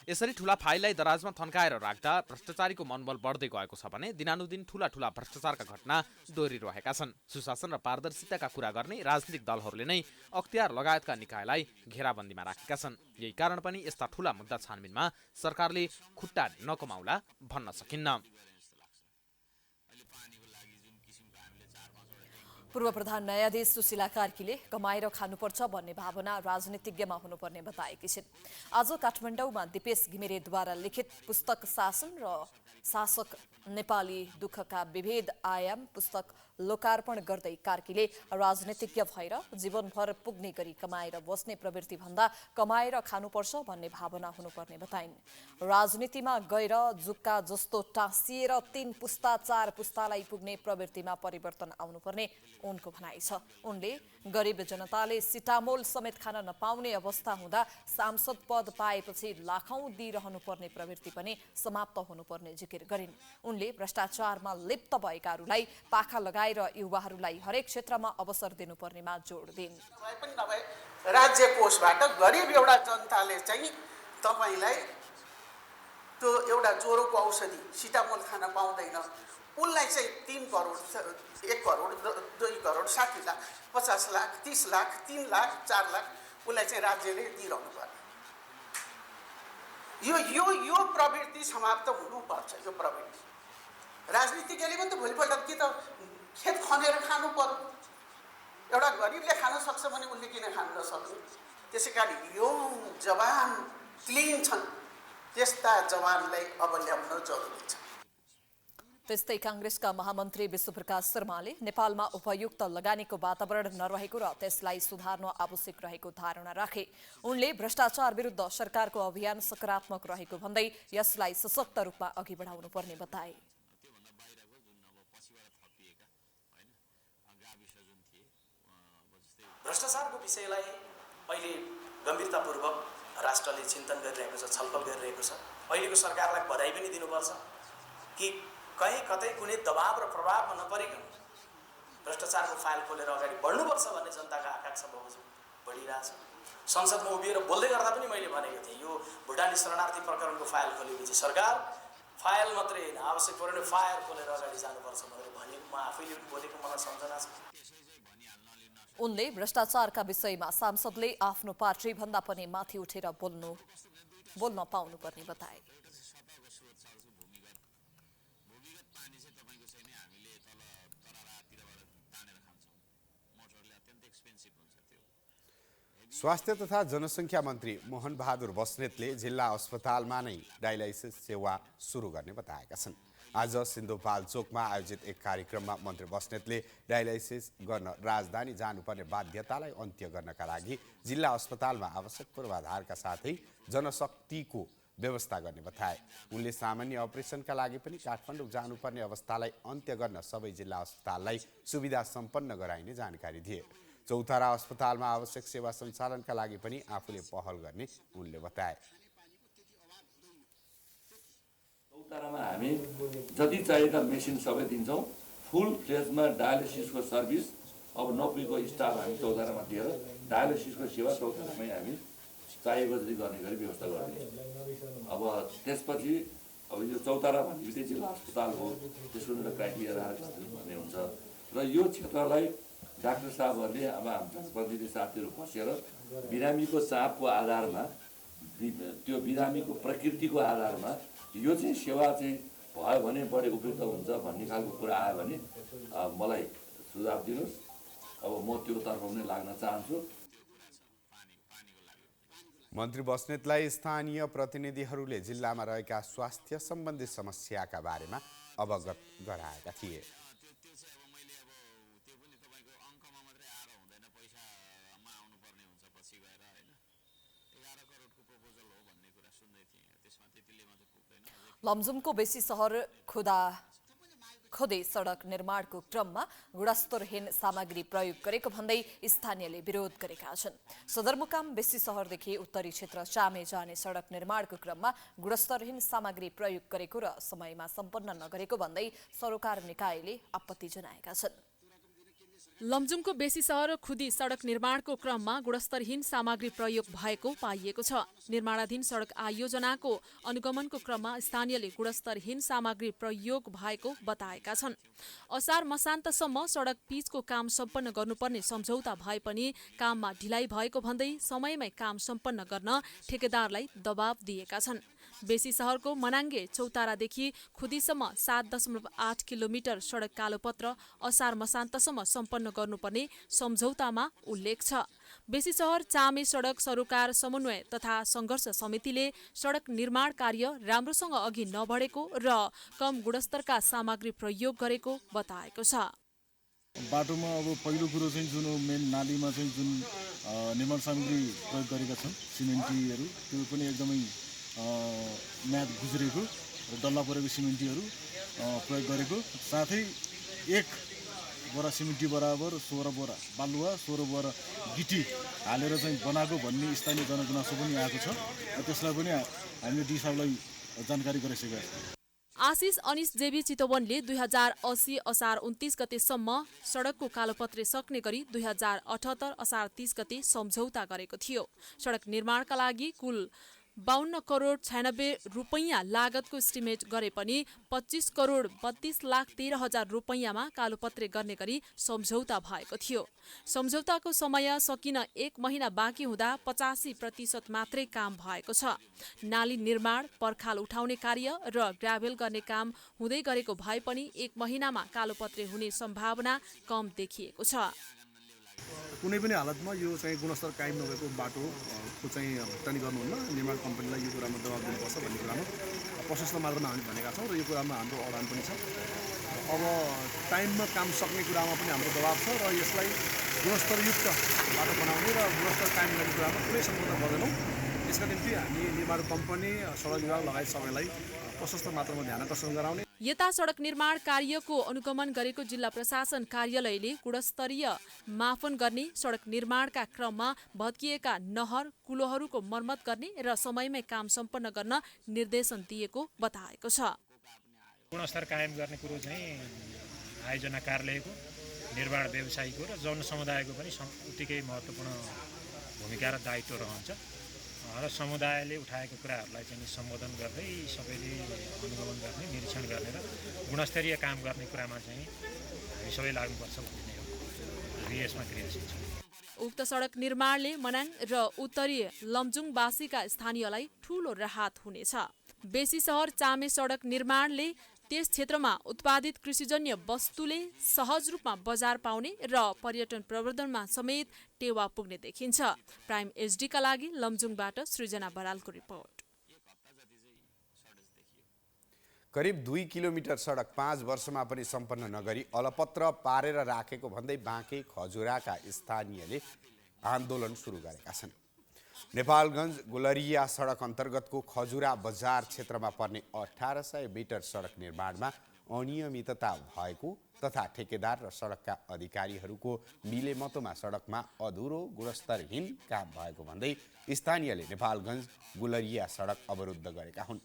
यसरी ठूला फाइललाई दराजमा थन्काएर राख्दा भ्रष्टाचारीको मनोबल बढ्दै गएको छ भने दिनानुदिन ठूला भ्रष्टाचारका घटना दोहोरिरहेका छन्। सुशासन र पारदर्शिताका कुरा गर्ने राजनीतिक दलहरूले नै अख्तियार लगायतका निकायलाई घेराबन्दीमा राखेका छन्। यही कारण पनि यस्ता ठूला मुद्दा छानबिनमा सरकारले खुट्टा नकमाउला भन्न सकिन्न। पूर्व प्रधान न्यायाधीश सुशीला कार्कीले कमाएर खानुपर्छ भन्ने भावना राजनीतिज्ञमा हुनुपर्ने बताएकी छिन्। आज काठमाडौँमा दिपेश घिमिरेद्वारा लिखित पुस्तक शासन र शासक नेपाली दुःखका विभेद आयाम पुस्तक लोकार्पण गर्दै कार्कीले राजनीतिज्ञ भएर जीवनभर पुग्ने गरी कमाएर बस्ने प्रवृत्ति भन्दा कमाएर खानुपर्छ भन्ने भावना हुनुपर्ने बताइन्। राजनीतिमा गएर जुक्का जस्तो टाँसिएर 3 पुस्ता 4 पुस्तालाई पुग्ने प्रवृत्तिमा परिवर्तन आउनुपर्ने उनको भनाइ छ। उनले गरिब जनताले सिटामोल समेत खान नपाउने अवस्था हुँदा सांसद पद पाएपछि लाखौं दिइरहनुपर्ने प्रवृत्ति पनि समाप्त हुनुपर्ने जिकिर गरिन्। उनले भ्रष्टाचारमा लिप्त भएकाहरूलाई पाखा लगाएर युवाहरूलाई हरेक क्षेत्रमा अवसर दिनुपर्नेमा जोड दिइन्। पनि नभए राज्य कोषबाट गरिब एउटा जनताले चाहिँ तपाईलाई त्यो एउटा ज्वरोको औषधि सिटामोल खान पाउँदैन उनलाई चाहिँ 3 करोड 1 करोड 2 करोड 60 लाख 50 लाख 30 लाख 3 लाख 4 लाख उनलाई चाहिँ राज्यले दिइरहनु पर्ने। यो प्रवृत्ति समाप्त हुनुपर्छ। यो प्रवृत्ति राजनीतिज्ञले पनि त भोलिपल्ट के त खेत खनेर खानु पर्यो। एउटा गरिबले खान सक्छ भने उनले किन खान नसक्ने। त्यसैकारण यो जवान क्लिन छन् त्यस्ता जवानलाई अब ल्याउन जरुरी छ। त्यस्तै कांग्रेसका महामन्त्री विश्वप्रकाश शर्माले नेपालमा उपयुक्त लगानीको वातावरण नरहेको र त्यसलाई सुधार्न आवश्यक रहेको धारणा राखे। उनले भ्रष्टाचार विरुद्ध सरकारको अभियान सकारात्मक रहेको भन्दै यसलाई सशक्त रूपमा अघि बढाउनु पर्ने बताए। भ्रष्टाचारको विषयलाई अहिले गम्भीरतापूर्वक राष्ट्रले चिन्तन गरिरहेको छ, छलफल गरिरहेको छ। अहिलेको सरकारलाई बधाई पनि दिनुपर्छ कि कहीँ कतै कुनै दबाव र प्रभावमा नपरिकन भ्रष्टाचारको फाइल खोलेर अगाडि बढ्नुपर्छ भन्ने जनताका आकांक्षा बमोजिम बढिरहेछ। संसदमा उभिएर बोल्दै गर्दा पनि मैले भनेको थिएँ यो भुटानी शरणार्थी प्रकरणको फाइल खोलेपछि सरकार फाइल मात्रै होइन आवश्यक पऱ्यो भने फायर खोलेर अगाडि जानुपर्छ भनेर भनेको म आफैले बोलेको मलाई सम्झना छ। उनले भ्रष्टाचारका विषयमा सांसदले आफ्नो पार्टी भन्दा पनि माथि उठेर बोल्न पाउनुपर्ने बताए। स्वास्थ्य तथा जनसङ्ख्या मन्त्री मोहन बहादुर बस्नेतले जिल्ला अस्पतालमा नै डायलाइसिस सेवा सुरु गर्ने बताएका छन्। आज सिन्धुपाल्चोकमा आयोजित एक कार्यक्रममा मन्त्री बस्नेतले डायलाइसिस गर्न राजधानी जानुपर्ने बाध्यतालाई अन्त्य गर्नका लागि जिल्ला अस्पतालमा आवश्यक पूर्वाधारका साथै जनशक्तिको व्यवस्था गर्ने बताए। उनले सामान्य अपरेसनका लागि पनि काठमाडौँ जानुपर्ने अवस्थालाई अन्त्य गर्न सबै जिल्ला अस्पताललाई सुविधा सम्पन्न गराइने जानकारी दिए। चौतारा अस्पतालमा आवश्यक सेवा सञ्चालनका लागि पनि आफूले पहल गर्ने उनले बताए। चौतारामा हामी जति चाहिएका मेसिन सबै दिन्छौँ। फुल फ्लेजमा डायलिसिसको सर्भिस अब नपुगेको स्टाफ हामी चौतारामा दिएर डायलिसिसको सेवा चौतारामै हामी चाहिएको जति गर्ने गरी व्यवस्था गर्ने। अब त्यसपछि अब यो चौतारा भनेपछि जिल्ला अस्पताल हो त्यसको एउटा क्राइटेरिया भन्ने हुन्छ र यो क्षेत्रलाई डाक्टर साहबहरूले अब हाम्रो जनप्रतिनिधि साथीहरू बसेर बिरामीको चापको आधारमा त्यो बिरामीको प्रकृतिको आधारमा यो चाहिँ सेवा चाहिँ भयो भने बढी उपयुक्त हुन्छ भन्ने खालको कुरा आयो भने मलाई सुझाव दिनुहोस्। अब म त्यो तर्फ पनि लाग्न चाहन्छु। मन्त्री बस्नेतलाई स्थानीय प्रतिनिधिहरूले जिल्लामा रहेका स्वास्थ्य सम्बन्धी समस्याका बारेमा अवगत गराएका थिए। लमजुमको बेसी सहर खोदै सडक निर्माणको क्रममा गुणस्तरहीन सामग्री प्रयोग गरेको भन्दै स्थानीयले विरोध गरेका छन्। सदरमुकाम बेसी सहरदेखि उत्तरी क्षेत्र चामे जाने सडक निर्माणको क्रममा गुणस्तरहीन सामग्री प्रयोग गरेको र समयमा सम्पन्न नगरेको भन्दै सरोकार निकायले आपत्ति जनाएका छन्। लमजुमको बेसी सहर खुदी सडक निर्माणको क्रममा गुणस्तरहीन सामग्री प्रयोग भएको पाइएको छ। निर्माणाधीन सडक आयोजनाको अनुगमनको क्रममा स्थानीयले गुणस्तरहीन सामग्री प्रयोग भएको बताएका छन्। असार मसान्तसम्म सडक पिचको काम सम्पन्न गर्नुपर्ने सम्झौता भए पनि काममा ढिलाइ भएको भन्दै समयमै काम सम्पन्न गर्न ठेकेदारलाई दबाव दिएका छन्। बेसी सहरको मनाङ्गे चौतारादेखि खुदीसम्म 7.8 किलोमिटर सडक कालोपत्र असार मसान्तसम्म सम्पन्न गर्नुपर्ने सम्झौतामा उल्लेख छ। बेसी सहर चामे सडक सरोकार समन्वय तथा सङ्घर्ष समितिले सडक निर्माण कार्य राम्रोसँग अघि नबढेको र कम गुणस्तरका सामग्री प्रयोग गरेको बताएको छ। बाटोमा अब पहिलो कुरो चाहिँ जुन मेन नालीमा चाहिँ जुन निर्माण सामग्री प्रयोग गरेका छन् सिमेन्टीहरू, त्यो पनि एकदमै म्याद गुज्रेको र डल्ला परेको सिमेन्टीहरू प्रयोग गरेको, साथै 1 बोरा सिमेन्टी बराबर 16 बोरा बालुवा 16 बोरा गिटी हालेर चाहिँ बनाएको भन्ने स्थानीय जनगुनासो पनि आएको छ। त्यसलाई पनि हामीले डिसाबलाई जानकारी गराइसकेका छौँ। आशिष अनिस जेबी चितवनले 2080 असार 29 गतेसम्म सडकको कालोपत्रे सक्ने गरी 2078 असार 30 गते सम्झौता गरेको थियो। सडक निर्माणका लागि कुल 52 करोड 96 रुपैयाँ लागतको इस्टिमेट गरे पनि 25 करोड 32,13,000 रुपैयाँमा कालोपत्रे गर्ने गरी सम्झौता भएको थियो। सम्झौताको समय सकिन 1 महिना बाँकी हुँदा 85% मात्रै काम भएको छ। नाली निर्माण, पर्खाल उठाउने कार्य र ग्राभेल गर्ने काम हुँदै गरेको भए पनि 1 महिनामा कालोपत्रे हुने सम्भावना कम देखिएको छ। कुनै पनि हालतमा यो चाहिँ गुणस्तर कायम नभएको बाटोको चाहिँ भुक्तानी गर्नुहुन्न, निर्माण कम्पनीलाई यो कुरामा दबाब दिनुपर्छ भन्ने कुरामा प्रशस्त मात्रामा हामी भनेका छौँ र यो कुरामा हाम्रो अडान पनि छ। अब टाइममा काम सक्ने कुरामा पनि हाम्रो दबाब छ र यसलाई गुणस्तरयुक्त बाटो बनाउने र गुणस्तर कायम गर्ने कुरामा कुनै सम्झौता गर्दैनौँ। यसका निम्ति हामी निर्माण कम्पनी, सडक विभाग लगायत सबैलाई प्रशस्त मात्रामा ध्यान आकर्षण गराउने। यता सडक निर्माण कार्यको अनुगमन गरेको जिल्ला प्रशासन कार्यालयले गुणस्तरीय मापन गर्ने, सडक निर्माणका क्रममा भत्किएका नहर कुलोहरूको मर्मत गर्ने र समयमै काम सम्पन्न गर्न निर्देशन दिएको बताएको छ। गुणस्तर कायम गर्ने कुरो चाहिँ आयोजना कार्यालयको, निर्माण व्यवसायीको र जन समुदायको पनि उत्तिकै महत्त्वपूर्ण भूमिका र दायित्व रहन्छ र समुदायले उठाएको कुराहरूलाई चाहिँ सम्बोधन गर्दै सबैले अनुगमन गर्ने, निरीक्षण गर्ने र गुणस्तरीय काम गर्ने कुरामा चाहिँ हामी सबै लाग्नुपर्छ भन्ने हो। हामी यसमा क्रियाशील छौँ। उक्त सडक निर्माणले मनाङ र उत्तरी लमजुङवासीका स्थानीयलाई ठूलो राहत हुनेछ। बेसी सहर चामे सडक निर्माणले त्यस क्षेत्रमा उत्पादित कृषिजन्य वस्तुले सहज रूपमा बजार पाउने र पर्यटन प्रवर्धनमा समेत टेवा पुग्ने देखिन्छ। प्राइम एचडीका लागि लमजुङबाट सृजना बरालको रिपोर्ट। करिब 2 किलोमिटर सडक 5 वर्षमा पनि सम्पन्न नगरी अलपत्र पारेर राखेको भन्दै बाँके खजुराका स्थानीयले आन्दोलन सुरु गरेका छन्। नेपालगञ्ज गुलरिया सडक अन्तर्गतको खजुरा बजार क्षेत्रमा पर्ने 1800 मिटर सडक निर्माणमा अनियमितता भएको तथा ठेकेदार र सडकका अधिकारीहरूको मिलेमतोमा सडकमा अधुरो गुणस्तरहीन काम भएको भन्दै स्थानीयले नेपालगञ्ज गुलरिया सडक अवरुद्ध गरेका हुन्।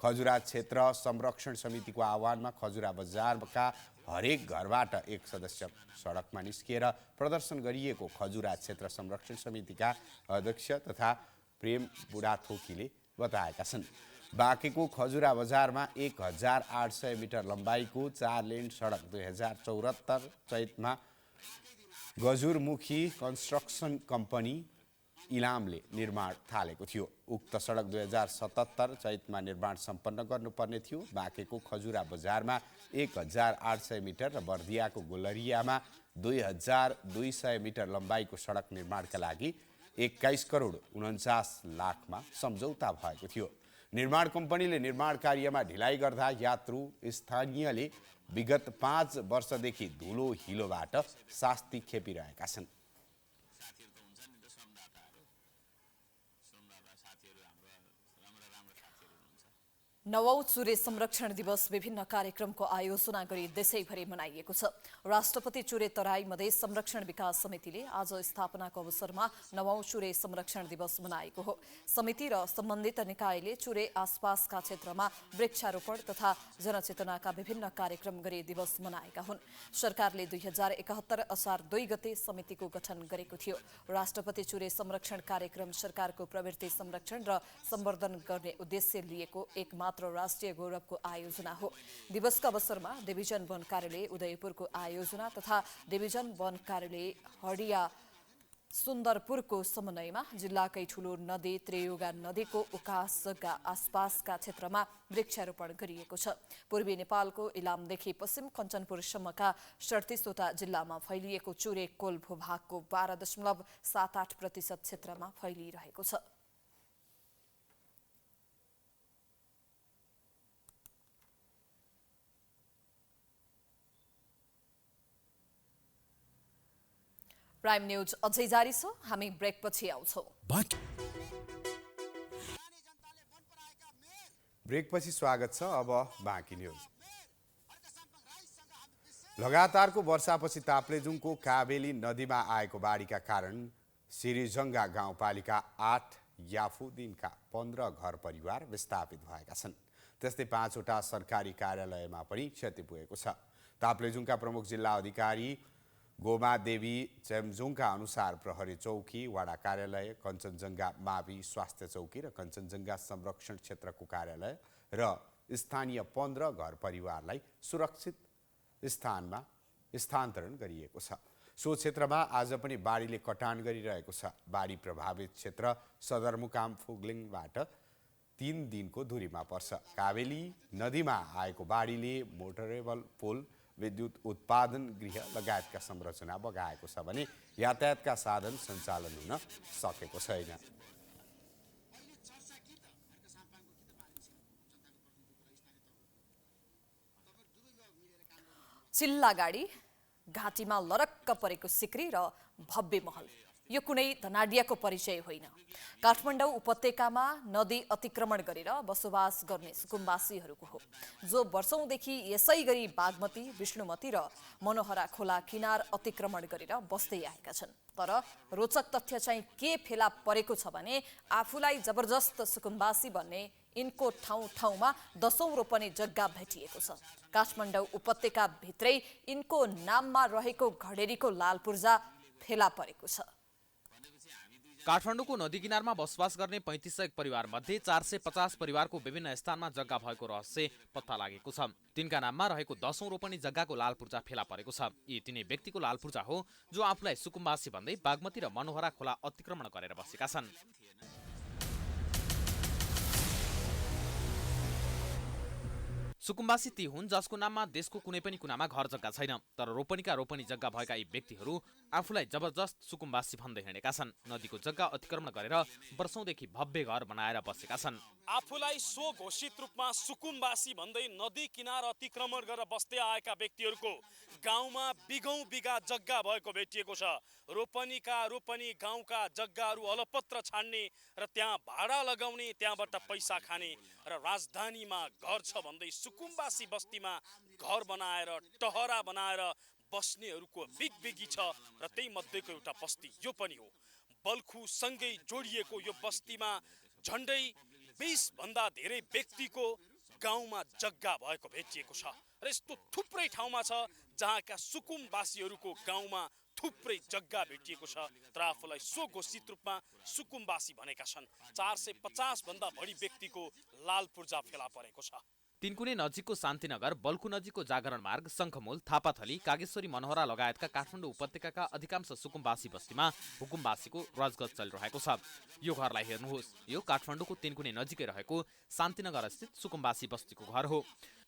खजुरा क्षेत्र संरक्षण समितिको आह्वानमा खजुरा बजारका हरेक घरबाट एक सदस्य सडकमा निस्किएर प्रदर्शन गरिएको खजुरा क्षेत्र संरक्षण समितिका अध्यक्ष तथा प्रेम बुढाथोकीले बताएका छन्। बाँकेको खजुरा बजारमा 1800 मिटर लम्बाइको 4 लेन सडक 2074 चैतमा गजुरमुखी कन्स्ट्रक्सन कम्पनी इलामले निर्माण थालेको थियो। उक्त सडक 2077 चैतमा निर्माण सम्पन्न गर्नुपर्ने थियो। बाँकेको खजुरा बजारमा 1800 मिटर र बर्दियाको गोलरियामा 2200 मिटर लम्बाइको सडक निर्माणका लागि 21 करोड 49 लाखमा सम्झौता भएको थियो। निर्माण कम्पनीले निर्माण कार्यमा ढिलाइ गर्दा यात्रु स्थानीयले विगत 5 वर्षदेखि धुलो हिलोबाट शास्ति खेपिरहेका छन्। नवौं चुरे संरक्षण दिवस विभिन्न कार्यक्रमको आयोजना गरी देशैभरि मनाइएको छ। राष्ट्रपति चुरे तराई मधेस संरक्षण विकास समितिले आज स्थापनाको अवसरमा नवौं चुरे संरक्षण दिवस मनाएको हो। समिति र सम्बन्धित निकायले चुरे आसपासका क्षेत्रमा वृक्षारोपण तथा जनचेतनाका विभिन्न कार्यक्रम गरी दिवस मनाएका हुन्। सरकारले 2071 असार 2 गते समितिको गठन गरेको थियो। राष्ट्रपति चुरे संरक्षण कार्यक्रम सरकारको प्रवृत्ति संरक्षण र सम्वर्धन गर्ने उद्देश्य लिएको एकमात्र राष्ट्रिय गौरवको आयोजना हो। दिवसका अवसरमा डिभिजन वन कार्यालय उदयपुरको आयोजना तथा डिभिजन वन कार्यालय हडिया सुन्दरपुरको समन्वयमा जिल्लाकै ठूलो नदी त्रियुगा नदीको उकास जग्गा आसपासका क्षेत्रमा वृक्षारोपण गरिएको छ। पूर्वी नेपालको इलामदेखि पश्चिम कञ्चनपुरसम्मका 37वटा जिल्लामा फैलिएको चुरे कोल भूभागको 12.78% क्षेत्रमा फैलिरहेको छ। प्राइम न्यूज अझै जारी छ। हामी ब्रेकपछि आउँछौँ। ब्रेकपछि स्वागत छ। अब बाँकी न्यूज। लगातारको वर्षापछि ताप्लेजुङको काबेली नदीमा आएको बाढीका कारण सिरिजङ्गा गाउँपालिका 8 याफुदिनका 15 घर परिवार विस्थापित भएका छन्। त्यस्तै 5वटा सरकारी कार्यालयमा पनि क्षति पुगेको छ। ताप्लेजुङका प्रमुख जिल्ला अधिकारी गोमा देवी चेम्जुङका अनुसार प्रहरी चौकी, वडा कार्यालय, कञ्चनजङ्घा मावि स्वास्थ्य चौकी र कञ्चनजङ्घा संरक्षण क्षेत्रको कार्यालय र स्थानीय 15 घर परिवारलाई सुरक्षित स्थानमा स्थानान्तरण गरिएको छ। सो क्षेत्रमा आज पनि बाढीले कटान गरिरहेको छ। बाढी प्रभावित क्षेत्र सदरमुकाम फुगलिङबाट 3 दिनको दूरीमा पर्छ। काबेली नदीमा आएको बाढीले मोटरेबल पुल, विद्युत उत्पादन गृह लगायतका संरचना बगाएको छ भने यातायातका साधन सञ्चालन हुन सकेको छैन। चिल्ला गाडी, घाँटीमा लरक्क परेको सिक्री र भव्य महल, यो कुनै धनाढ्यको परिचय होइन। काठमाडौँ उपत्यकामा नदी अतिक्रमण गरेर बसोबास गर्ने सुकुम्बासीहरूको हो, जो वर्षौंदेखि यसै गरी बागमती, विष्णुमती र मनोहरा खोला किनार अतिक्रमण गरेर बस्दै आएका छन्। तर रोचक तथ्य चाहिँ के फेला परेको छ भने आफूलाई जबरजस्त सुकुम्बासी बन्ने यिनको ठाउँ ठाउँमा 10औं रोपनी जग्गा भेटिएको छ। काठमाडौँ उपत्यका भित्रै यिनको नाममा रहेको घडेरीको लाल पूर्जा फेला परेको छ। काठमाडौँको नदी किनारमा बसोबास गर्ने 3500 परिवार मध्ये 450 परिवारको विभिन्न स्थानमा जग्गा भएको रहस्य पत्ता लागेको छ। तिनका नाममा रहेको 10औं रोपनी जग्गाको लाल पूर्जा फेला परेको छ। यी तिनै व्यक्तिको लाल पूर्जा हो जो आफूलाई सुकुम्बासी भन्दै बागमती र मनोहरा खोला अतिक्रमण गरेर बसेका छन्। सुकुम्बासी ती हुन् जसको नाममा देशको कुनै पनि कुनामा घर जग्गा छैन, तर रोपनीका रोपनी जग्गा भएका यी व्यक्तिहरू आफूलाई जबरजस्त सुकुम्बासी भन्दै हिँडेका छन्। नदीको जग्गा अतिक्रमण गरेर वर्षौंदेखि भव्य घर बनाएर बसेका छन्। आफूलाई सो घोषित रूपमा सुकुम्बासी भन्दै नदी किनार अतिक्रमण गरेर बस्दै आएका व्यक्तिहरूको गाउँमा बिगौं बिगा जग्गा भएको भेटिएको छ। रोपनीका रोपनी गाउँका जग्गाहरू अलपत्र छाड्ने र त्यहाँ भाडा लगाउने, त्यहाँबाट पैसा खाने र राजधानीमा घर छ भन्दै सुकुम्बासी बस्तीमा घर बनाएर टहरा बनाएर बस्नेहरूको बिगबिगी छ। र त्यही मध्येको एउटा बस्ती यो पनि हो। बल्खु सँगै जोडिएको यो बस्तीमा झन्डै 20 भन्दा धेरै व्यक्तिको गाउँमा जग्गा भएको भेटिएको छ। र यस्तो थुप्रै ठाउँमा छ जहाँका सुकुम्बासीहरूको गाउँमा थुप्रै जग्गा भेटिएको छ, तर आफूलाई सो घोषित रूपमा सुकुम्बासी भनेका छन्। 450 भन्दा बढी व्यक्तिको लाल पूर्जा फेला परेको छ। तिनकुने नजिकको शान्तिनगर, बल्कु नजिकको जागरण मार्ग, शङ्खमूल, थापाथली, कागेश्वरी, मनोहरा लगायतका काठमाडौँ उपत्यकाका अधिकांश सुकुम्बासी बस्तीमा हुकुमबासीको रजगज चलिरहेको छ। यो घरलाई हेर्नुहोस्, यो काठमाडौँको तिनकुने नजिकै रहेको शान्तिनगर स्थित सुकुम्बासी बस्तीको घर हो।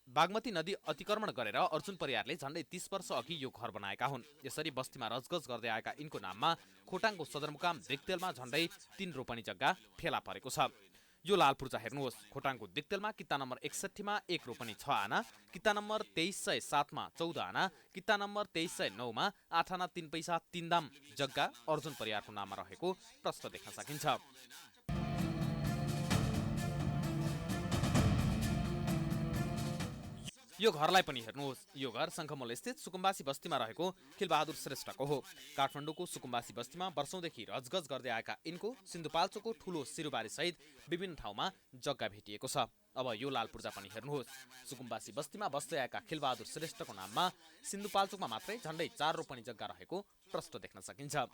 बागमती नदी अतिक्रमण गरेर अर्जुन परियारले झण्डै 30 वर्ष अघि यो घर बनाएका हुन्। यसरी बस्तीमा रजगज गर्दै आएका यिनको नाममा खोटाङको सदरमुकाम दिक्तेलमा झण्डै 3 रोपनी जग्गा फेला परेको छ। यो लाल पूर्जा हेर्नुहोस्, खोटाङको दिक्तेलमा किता नम्बर 61 मा 1 रोपनी 6 आना, किता नम्बर 2307 मा 14 आना, किता नम्बर 2309 मा 8 आना 3 पैसा 3 दाम जग्गा अर्जुन परियारको नाममा रहेको प्रश्न देख्न सकिन्छ। यो घरलाई पनि हेर्नुहोस्, यो घर शङ्खमूल स्थित सुकुम्बासी बस्तीमा रहेको खिलबहादुर श्रेष्ठको हो। काठमाडौँको सुकुम्बासी बस्तीमा वर्षौंदेखि रजगज गर्दै आएका यिनको सिन्धुपाल्चोकको ठूलो सिरुबारी सहित विभिन्न ठाउँमा जग्गा भेटिएको छ। अब यो लाल पूर्जा पनि हेर्नुहोस्, सुकुम्बासी बस्तीमा बस्दै आएका खिलबहादुर श्रेष्ठको नाममा सिन्धुपाल्चोकमा मात्रै झण्डै 4 रोपनी जग्गा रहेको प्रश्न देख्न सकिन्छ।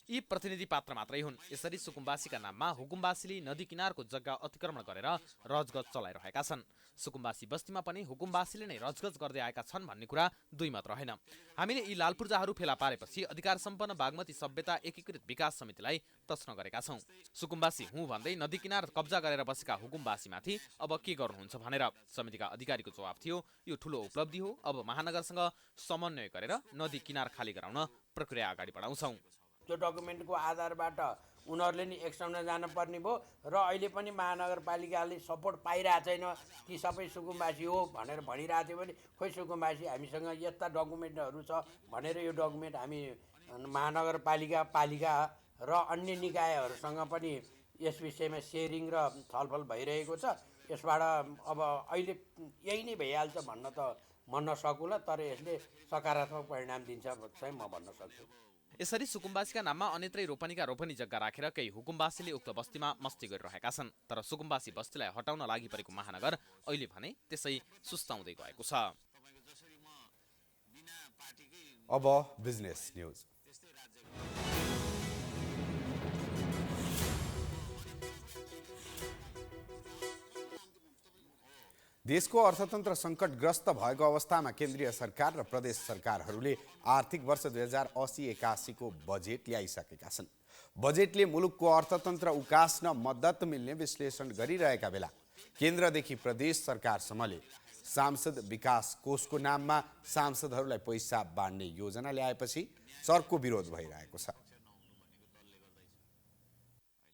यी प्रतिनिधि पात्र मात्रै हुन्। यसरी सुकुम्बासीका नाममा हुकुमबासीले नदी किनारको जग्गा अतिक्रमण गरेर रजगज चलाइरहेका छन्। सुकुम्बासी बस्तीमा पनि हुकुमबासीले नै रजगज गर्दै आएका छन् भन्ने कुरा दुई मत रहेन। हामीले यी लाल पूर्जाहरू फेला पारेपछि अधिकार सम्पन्न बागमती सभ्यता एकीकृत विकास समितिलाई प्रश्न गरेका छौं। सुकुम्बासी हुँ भन्दै नदी किनार कब्जा गरेर बसेका हुकुमबासीमाथि अब के गर्नुहुन्छ भनेर समितिका अधिकारीको जवाफ थियो, यो ठूलो उपलब्धि हो। अब महानगरसँग समन्वय गरेर नदी किनार खाली गराउन प्रक्रिया अगाडि बढाउँछौं। त्यो डकुमेन्टको आधारबाट उनीहरूले नि एक्सनमा जानुपर्ने भयो र अहिले पनि महानगरपालिकाले सपोर्ट पाइरहेको छैन कि सबै सुकुम्बासी हो भनेर भनिरहेको थियो भने खोइ सुकुम्बासी हामीसँग यस्ता डकुमेन्टहरू छ भनेर यो डकुमेन्ट हामी महानगरपालिका पालिका र अन्य निकायहरूसँग पनि यस विषयमा सेयरिङ र छलफल भइरहेको छ। यसबाट अब अहिले यही नै भइहाल्छ भन्न त म नसकुला, तर यसले सकारात्मक परिणाम दिन्छ चाहिँ म भन्न सक्छु। यसरी सुकुम्बासीका नाममा अन्यत्रै रोपनीका रोपनी जग्गा राखेर केही हुकुमबासीले उक्त बस्तीमा मस्ती गरिरहेका छन्। तर सुकुम्बासी बस्तीलाई हटाउन लागि परेको महानगर अहिले भने त्यसै सुस्ताउँदै गएको छ। अब बिजनेस न्यूज। देशको अर्थतन्त्र सङ्कटग्रस्त भएको अवस्थामा केन्द्रीय सरकार र प्रदेश सरकारहरूले आर्थिक वर्ष 2080-81 को बजेट ल्याइसकेका छन्। बजेटले मुलुकको अर्थतन्त्र उकास्न मद्दत मिल्ने विश्लेषण गरिरहेका बेला केन्द्रदेखि प्रदेश सरकारसम्मले सांसद विकास कोषको नाममा सांसदहरूलाई पैसा बाँड्ने योजना ल्याएपछि चर्को विरोध भइरहेको छ।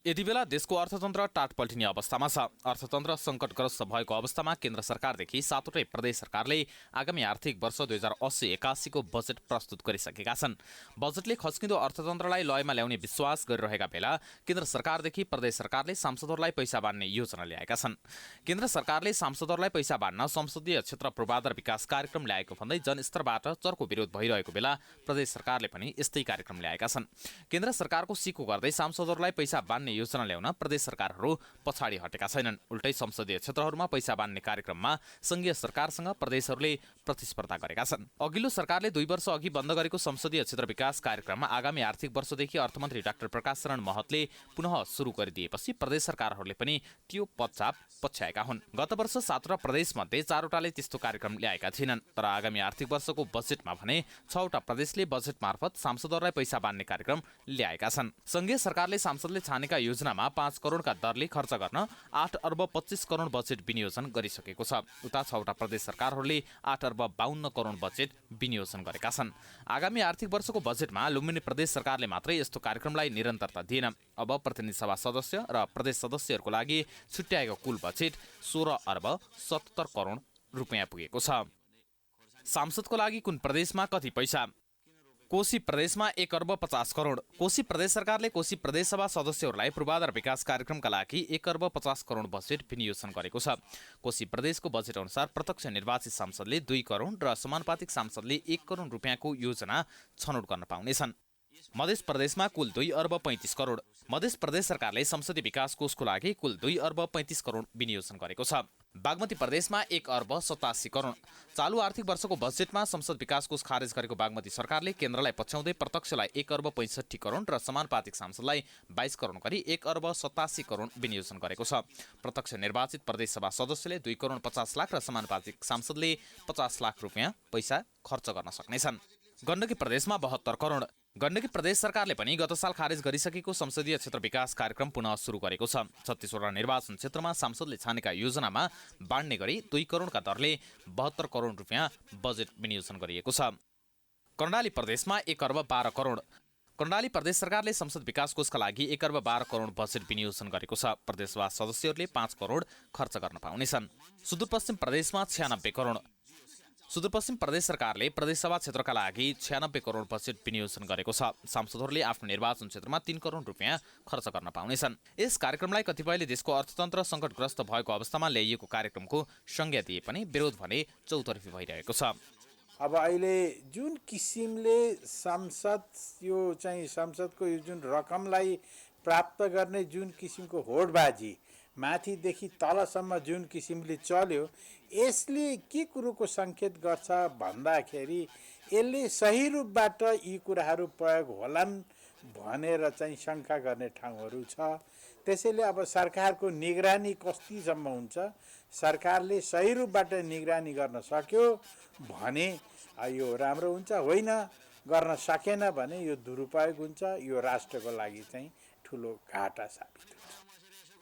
यति बेला देशको अर्थतन्त्र टाट पल्टिने अवस्थामा छ। अर्थतन्त्र सङ्कटग्रस्त भएको अवस्थामा केन्द्र सरकारदेखि 7वटै प्रदेश सरकारले आगामी आर्थिक वर्ष 2080-81 को बजेट प्रस्तुत गरिसकेका छन्। बजेटले खस्किँदो अर्थतन्त्रलाई लयमा ल्याउने विश्वास गरिरहेका बेला केन्द्र सरकारदेखि प्रदेश सरकारले सांसदहरूलाई पैसा बाँड्ने योजना ल्याएका छन्। केन्द्र सरकारले सांसदहरूलाई पैसा बाँड्न संसदीय क्षेत्र पूर्वाधार विकास कार्यक्रम ल्याएको भन्दै जनस्तरबाट चर्को विरोध भइरहेको बेला प्रदेश सरकारले पनि यस्तै कार्यक्रम ल्याएका छन्। केन्द्र सरकारको सिको गर्दै सांसदहरूलाई पैसा बाँड्ने योजना ल्याउन प्रदेश सरकारहरू पछाडि हटेका छैनन्। उल्टै संसदीय क्षेत्रहरूमा पैसा बाँड्ने कार्यक्रममा संघीय सरकारसँग प्रदेशहरूले प्रतिस्पर्धा गरेका छन्। अघिल्लो सरकारले 2 वर्ष अघि बन्द गरेको संसदीय क्षेत्र विकास कार्यक्रममा आगामी आर्थिक वर्षदेखि अर्थमन्त्री डाक्टर प्रकाश शरण महतले पुनः सुरु गरिदिएपछि प्रदेश सरकारहरूले पनि त्यो पदचाप पछ्याएका हुन्। गत वर्ष 7वटा प्रदेशमध्ये 4वटाले त्यस्तो कार्यक्रम ल्याएका थिएनन्। तर आगामी आर्थिक वर्षको बजेटमा भने 6वटा प्रदेशले बजेट मार्फत सांसदहरूलाई पैसा बाँड्ने कार्यक्रम ल्याएका छन्। संघीय सरकारले सांसदले छानेका योजनामा 5 करोडका दरले खर्च गर्न 8 अर्ब 25 करोड बजेट विनियोजन गरिसकेको छ। उता 6वटा प्रदेश सरकारहरूले 8 अर्ब 52 करोड बजेट विनियोजन गरेका छन्। आगामी आर्थिक वर्षको बजेटमा लुम्बिनी प्रदेश सरकारले मात्रै यस्तो कार्यक्रमलाई निरन्तरता दिएन। अब प्रतिनिधि सभा सदस्य र प्रदेश सदस्यहरूको लागि छुट्याएको कुल बजेट 16 अर्ब 77 करोड रुपियाँ पुगेको छ। सांसदको लागि कुन प्रदेशमा कति पैसा? कोशी प्रदेशमा 1 अर्ब 50 करोड। कोशी प्रदेश सरकारले कोशी प्रदेश सभा सदस्यहरूलाई पूर्वाधार विकास कार्यक्रमका लागि 1 अर्ब 50 करोड बजेट विनियोजन गरेको छ। कोशी प्रदेशको बजेट अनुसार प्रत्यक्ष निर्वाचित सांसदले 2 करोड र समानुपातिक सांसदले 1 करोड रुपियाँको योजना छनौट गर्न पाउनेछन्। मध्य प्रदेशमा कुल 2 अर्ब 35 करोड। मध्य प्रदेश सरकारले संसदीय विकास कोषको लागि कुल 2 अर्ब 35 करोड विनियोजन गरेको छ। बागमती प्रदेशमा 1 अर्ब 87 करोड। चालु आर्थिक वर्षको बजेटमा संसद विकास कोष खारेज गरेको बागमती सरकारले केन्द्रलाई पछ्याउँदै प्रत्यक्षलाई 1 अर्ब 65 करोड र समानुपातिक सांसदलाई 22 करोड गरी 1 अर्ब 87 करोड विनियोजन गरेको छ। प्रत्यक्ष निर्वाचित प्रदेश सभा सदस्यले 2 करोड 50 लाख र समानुपातिक सांसदले 50 लाख रुपियाँ पैसा खर्च गर्न सक्नेछन्। गण्डकी प्रदेशमा 72 करोड। गण्डकी प्रदेश सरकारले पनि गत साल खारेज गरिसकेको संसदीय क्षेत्र विकास कार्यक्रम पुनः सुरु गरेको छ। 36वटा निर्वाचन क्षेत्रमा सांसदले छानेका योजनामा बाँड्ने गरी 2 करोडका दरले 72 करोड रुपियाँ बजेट विनियोजन गरिएको छ। कर्णाली प्रदेशमा 1 अर्ब 12 करोड। कर्णाली प्रदेश सरकारले संसद विकास कोषका लागि 1 अर्ब 12 करोड बजेट विनियोजन गरेको छ। प्रदेशसभा सदस्यहरूले 5 करोड खर्च गर्न पाउनेछन्। सुदूरपश्चिम प्रदेशमा 96 करोड। सुदूरपश्चिम प्रदेश सरकारले प्रदेशसभा क्षेत्रका लागि 96 करोड बजेट विनियोजन गरेको छ। सांसदहरूले आफ्नो निर्वाचन क्षेत्रमा 3 करोड रुपियाँ खर्च गर्न पाउनेछन्। यस कार्यक्रमलाई कतिपयले देशको अर्थतन्त्र सङ्कटग्रस्त भएको अवस्थामा ल्याइएको कार्यक्रमको संज्ञा दिए पनि विरोध भने चौतर्फी भइरहेको छ। अब अहिले जुन किसिमले संसदको यो जुन रकमलाई प्राप्त गर्ने जुन किसिमको होडबाजी माथिदेखि तलसम्म जुन किसिमले चल्यो, यसले के कुरोको सङ्केत गर्छ भन्दाखेरि यसले सही रूपबाट यी कुराहरू प्रयोग होलान् भनेर शङ्का गर्ने ठाउँहरू छ। त्यसैले अब सरकारको निगरानी कतिसम्म हुन्छ, सरकारले सही रूपबाट निगरानी गर्न सक्यो भने यो राम्रो हुन्छ, होइन गर्न सकेन भने यो दुरुपयोग हुन्छ, यो राष्ट्रको लागि ठुलो घाटा साबित हुन्छ।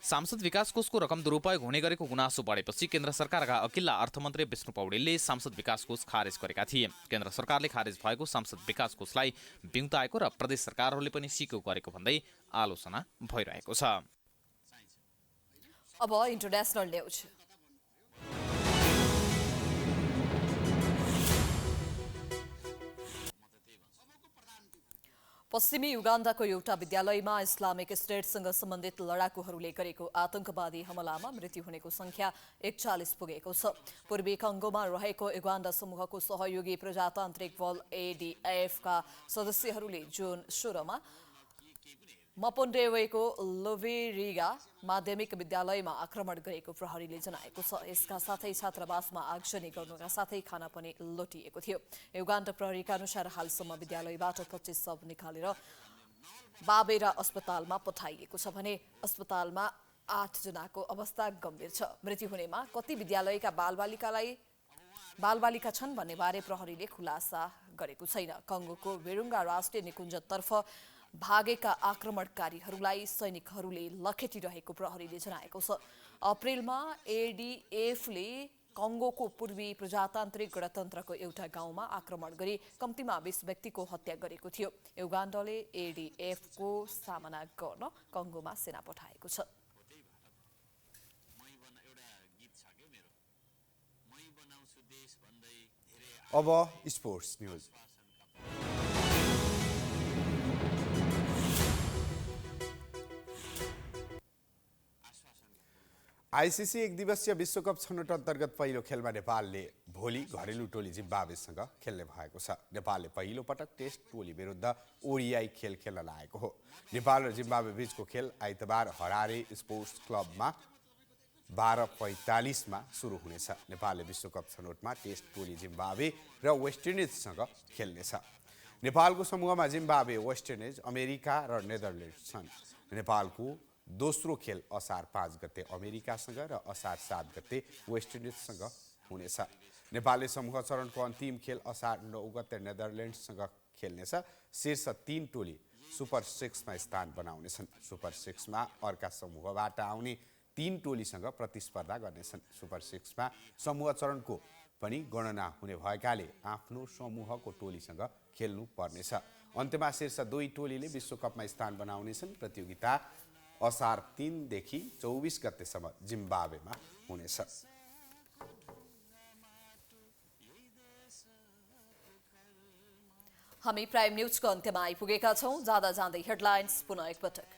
सांसद विकास कोषको रकम दुरुपयोग हुने गरेको गुनासो बढेपछि केन्द्र सरकारका अघिल्ला अर्थमन्त्री विष्णु पौडेलले सांसद विकास कोष खारेज गरेका थिए। केन्द्र सरकारले खारेज भएको सांसद विकास कोषलाई बिउताएको र प्रदेश सरकारहरूले पनि सिक्यो गरेको भन्दै आलोचना भइरहेको छ। अब इन्टरनेशनल न्यूज। पश्चिमी युगान्डाको एउटा विद्यालयमा इस्लामिक स्टेटसँग सम्बन्धित लडाकुहरूले गरेको आतंकवादी हमलामा मृत्यु हुनेको संख्या 41 पुगेको छ। पूर्वी कङ्गोमा रहेको युगान्डा समूहको सहयोगी प्रजातान्त्रिक बल एडीएफका सदस्यहरूले जुन 16 मा मपोन्डेवेको लोभेरिगा माध्यमिक विद्यालयमा आक्रमण गरेको प्रहरीले जनाएको छ। यसका साथै छात्रावासमा आगजनी गर्नुका साथै खाना पनि लुटिएको थियो। युगान्डा प्रहरीका अनुसार हालसम्म विद्यालयबाट 25 शव निकालेर बाबेरा अस्पतालमा पठाइएको छ भने अस्पतालमा 8 जनाको अवस्था गम्भीर छ। मृत्यु हुनेमा कति विद्यालयका बालबालिका छन् भन्ने बारे प्रहरीले खुलासा गरेको छैन। कङ्गोको वेरुङ्गा राष्ट्रिय निकुञ्जतर्फ भागेका आक्रमणकारीहरूलाई सैनिकहरूले लखेटिरहेको प्रहरीले जनाएको छ। अप्रिलमा एडीएफले कङ्गोको पूर्वी प्रजातान्त्रिक गणतन्त्रको एउटा गाउँमा आक्रमण गरी कम्तीमा 20 व्यक्तिको हत्या गरेको थियो। युगान्डाले एडीएफको सामना गर्न कङ्गोमा सेना पठाएको छ। अब स्पोर्ट्स न्यूज। आईसीसी एक दिवसीय विश्वकप छनौट अन्तर्गत पहिलो खेलमा नेपालले भोलि घरेलु टोली जिम्बाब्वेसँग खेल्ने भएको छ। नेपालले पहिलो पटक टेस्ट टोली विरुद्ध ओडिआई खेल खेल्न लागेको हो। नेपाल र जिम्बाब्वे बीचको खेल आइतबार हरारे स्पोर्ट्स क्लबमा 12:45 मा सुरु हुनेछ। नेपालले विश्वकप छनौटमा टेस्ट टोली जिम्बाब्वे र वेस्ट इन्डिजसँग खेल्नेछ। नेपालको समूहमा जिम्बाब्वे, वेस्ट इन्डिज, अमेरिका र नेदरल्यान्ड्स छन्। नेपालको दोस्रो खेल असार 5 गते अमेरिकासँग र असार 7 गते वेस्ट इन्डिजसँग हुनेछ। नेपालले समूह चरणको अन्तिम खेल असार 9 गते नेदरल्यान्ड्ससँग खेल्नेछ। शीर्ष 3 टोली सुपर 6 मा स्थान बनाउनेछन्। सुपर 6 मा अर्का समूहबाट आउने 3 टोलीसँग प्रतिस्पर्धा गर्नेछन्। सुपर 6 मा समूह चरणको पनि गणना हुने भएकाले आफ्नो समूहको टोलीसँग खेल्नु पर्नेछ। अन्त्यमा शीर्ष 2 टोलीले विश्वकपमा स्थान बनाउनेछन्। प्रतियोगिता असार 3 देखि 24 गतेसम्म जिम्बाब्वेमा हुनेछ। हामी प्राइम न्यूजको अन्त्यमा आइपुगेका छौं। जाँदा जाँदै हेडलाइन्स पुनः एकपटक।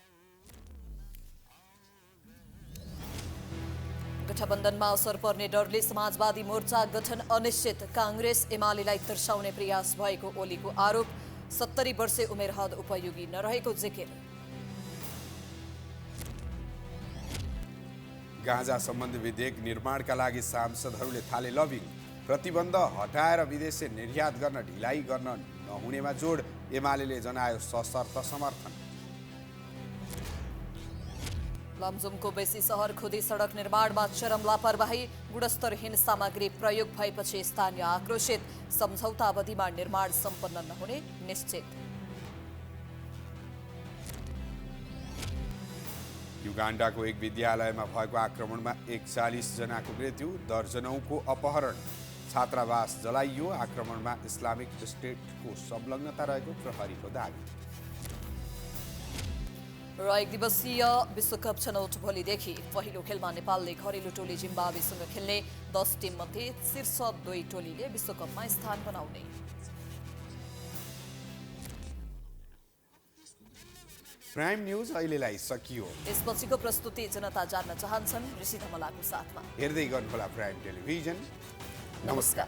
गठबन्धनमा असर पर्ने डरले समाजवादी मोर्चा गठन अनिश्चित। कांग्रेस एमालेलाई तर्साउने प्रयास भएको ओलीको आरोप। 70 वर्षे उमेर हद उपयोगी नरहेको जिकिर। गाँजा सम्बन्धी विधेयक निर्माणका लागि सांसदहरूले थाले लबिङ। प्रतिबन्ध हटाएर विदेशे निर्यात गर्न ढिलाइ गर्न नहुनेमा जोड। एमाले जनायो सशर्त समर्थन। लमजुमको बेसी सहर खुदी सडक निर्माणमा चरम लापरवाही। गुणस्तरहीन सामग्री प्रयोग भएपछि स्थानीय आक्रोशित। सम्झौता अवधिमा निर्माण सम्पन्न नहुने निश्चित। युगाण्डाको एक विद्यालयमा भएको आक्रमणमा 41 जनाको मृत्यु, दर्जनौंको अपहरण। छात्रावास जलाइयो। आक्रमणमा इस्लामिक स्टेटको संलग्नता रहेको प्रहरीको दावी। र 1 दिवसीय विश्वकप छनौट भोलिदेखि। पहिलो खेलमा नेपालले घरेलु टोली जिम्बाब्वेसँग खेल्ने। 10 टिममध्ये शीर्ष 2 टोलीले विश्वकपमा स्थान बनाउने। प्राइम न्यूज अहिलेलाई सकियो। यसपछिको प्रस्तुति जनता जान्न चाहन्छन् ऋषि धमलाको साथमा। हेर्दै गर्नुहोला प्राइम टेलिभिजन। नमस्कार।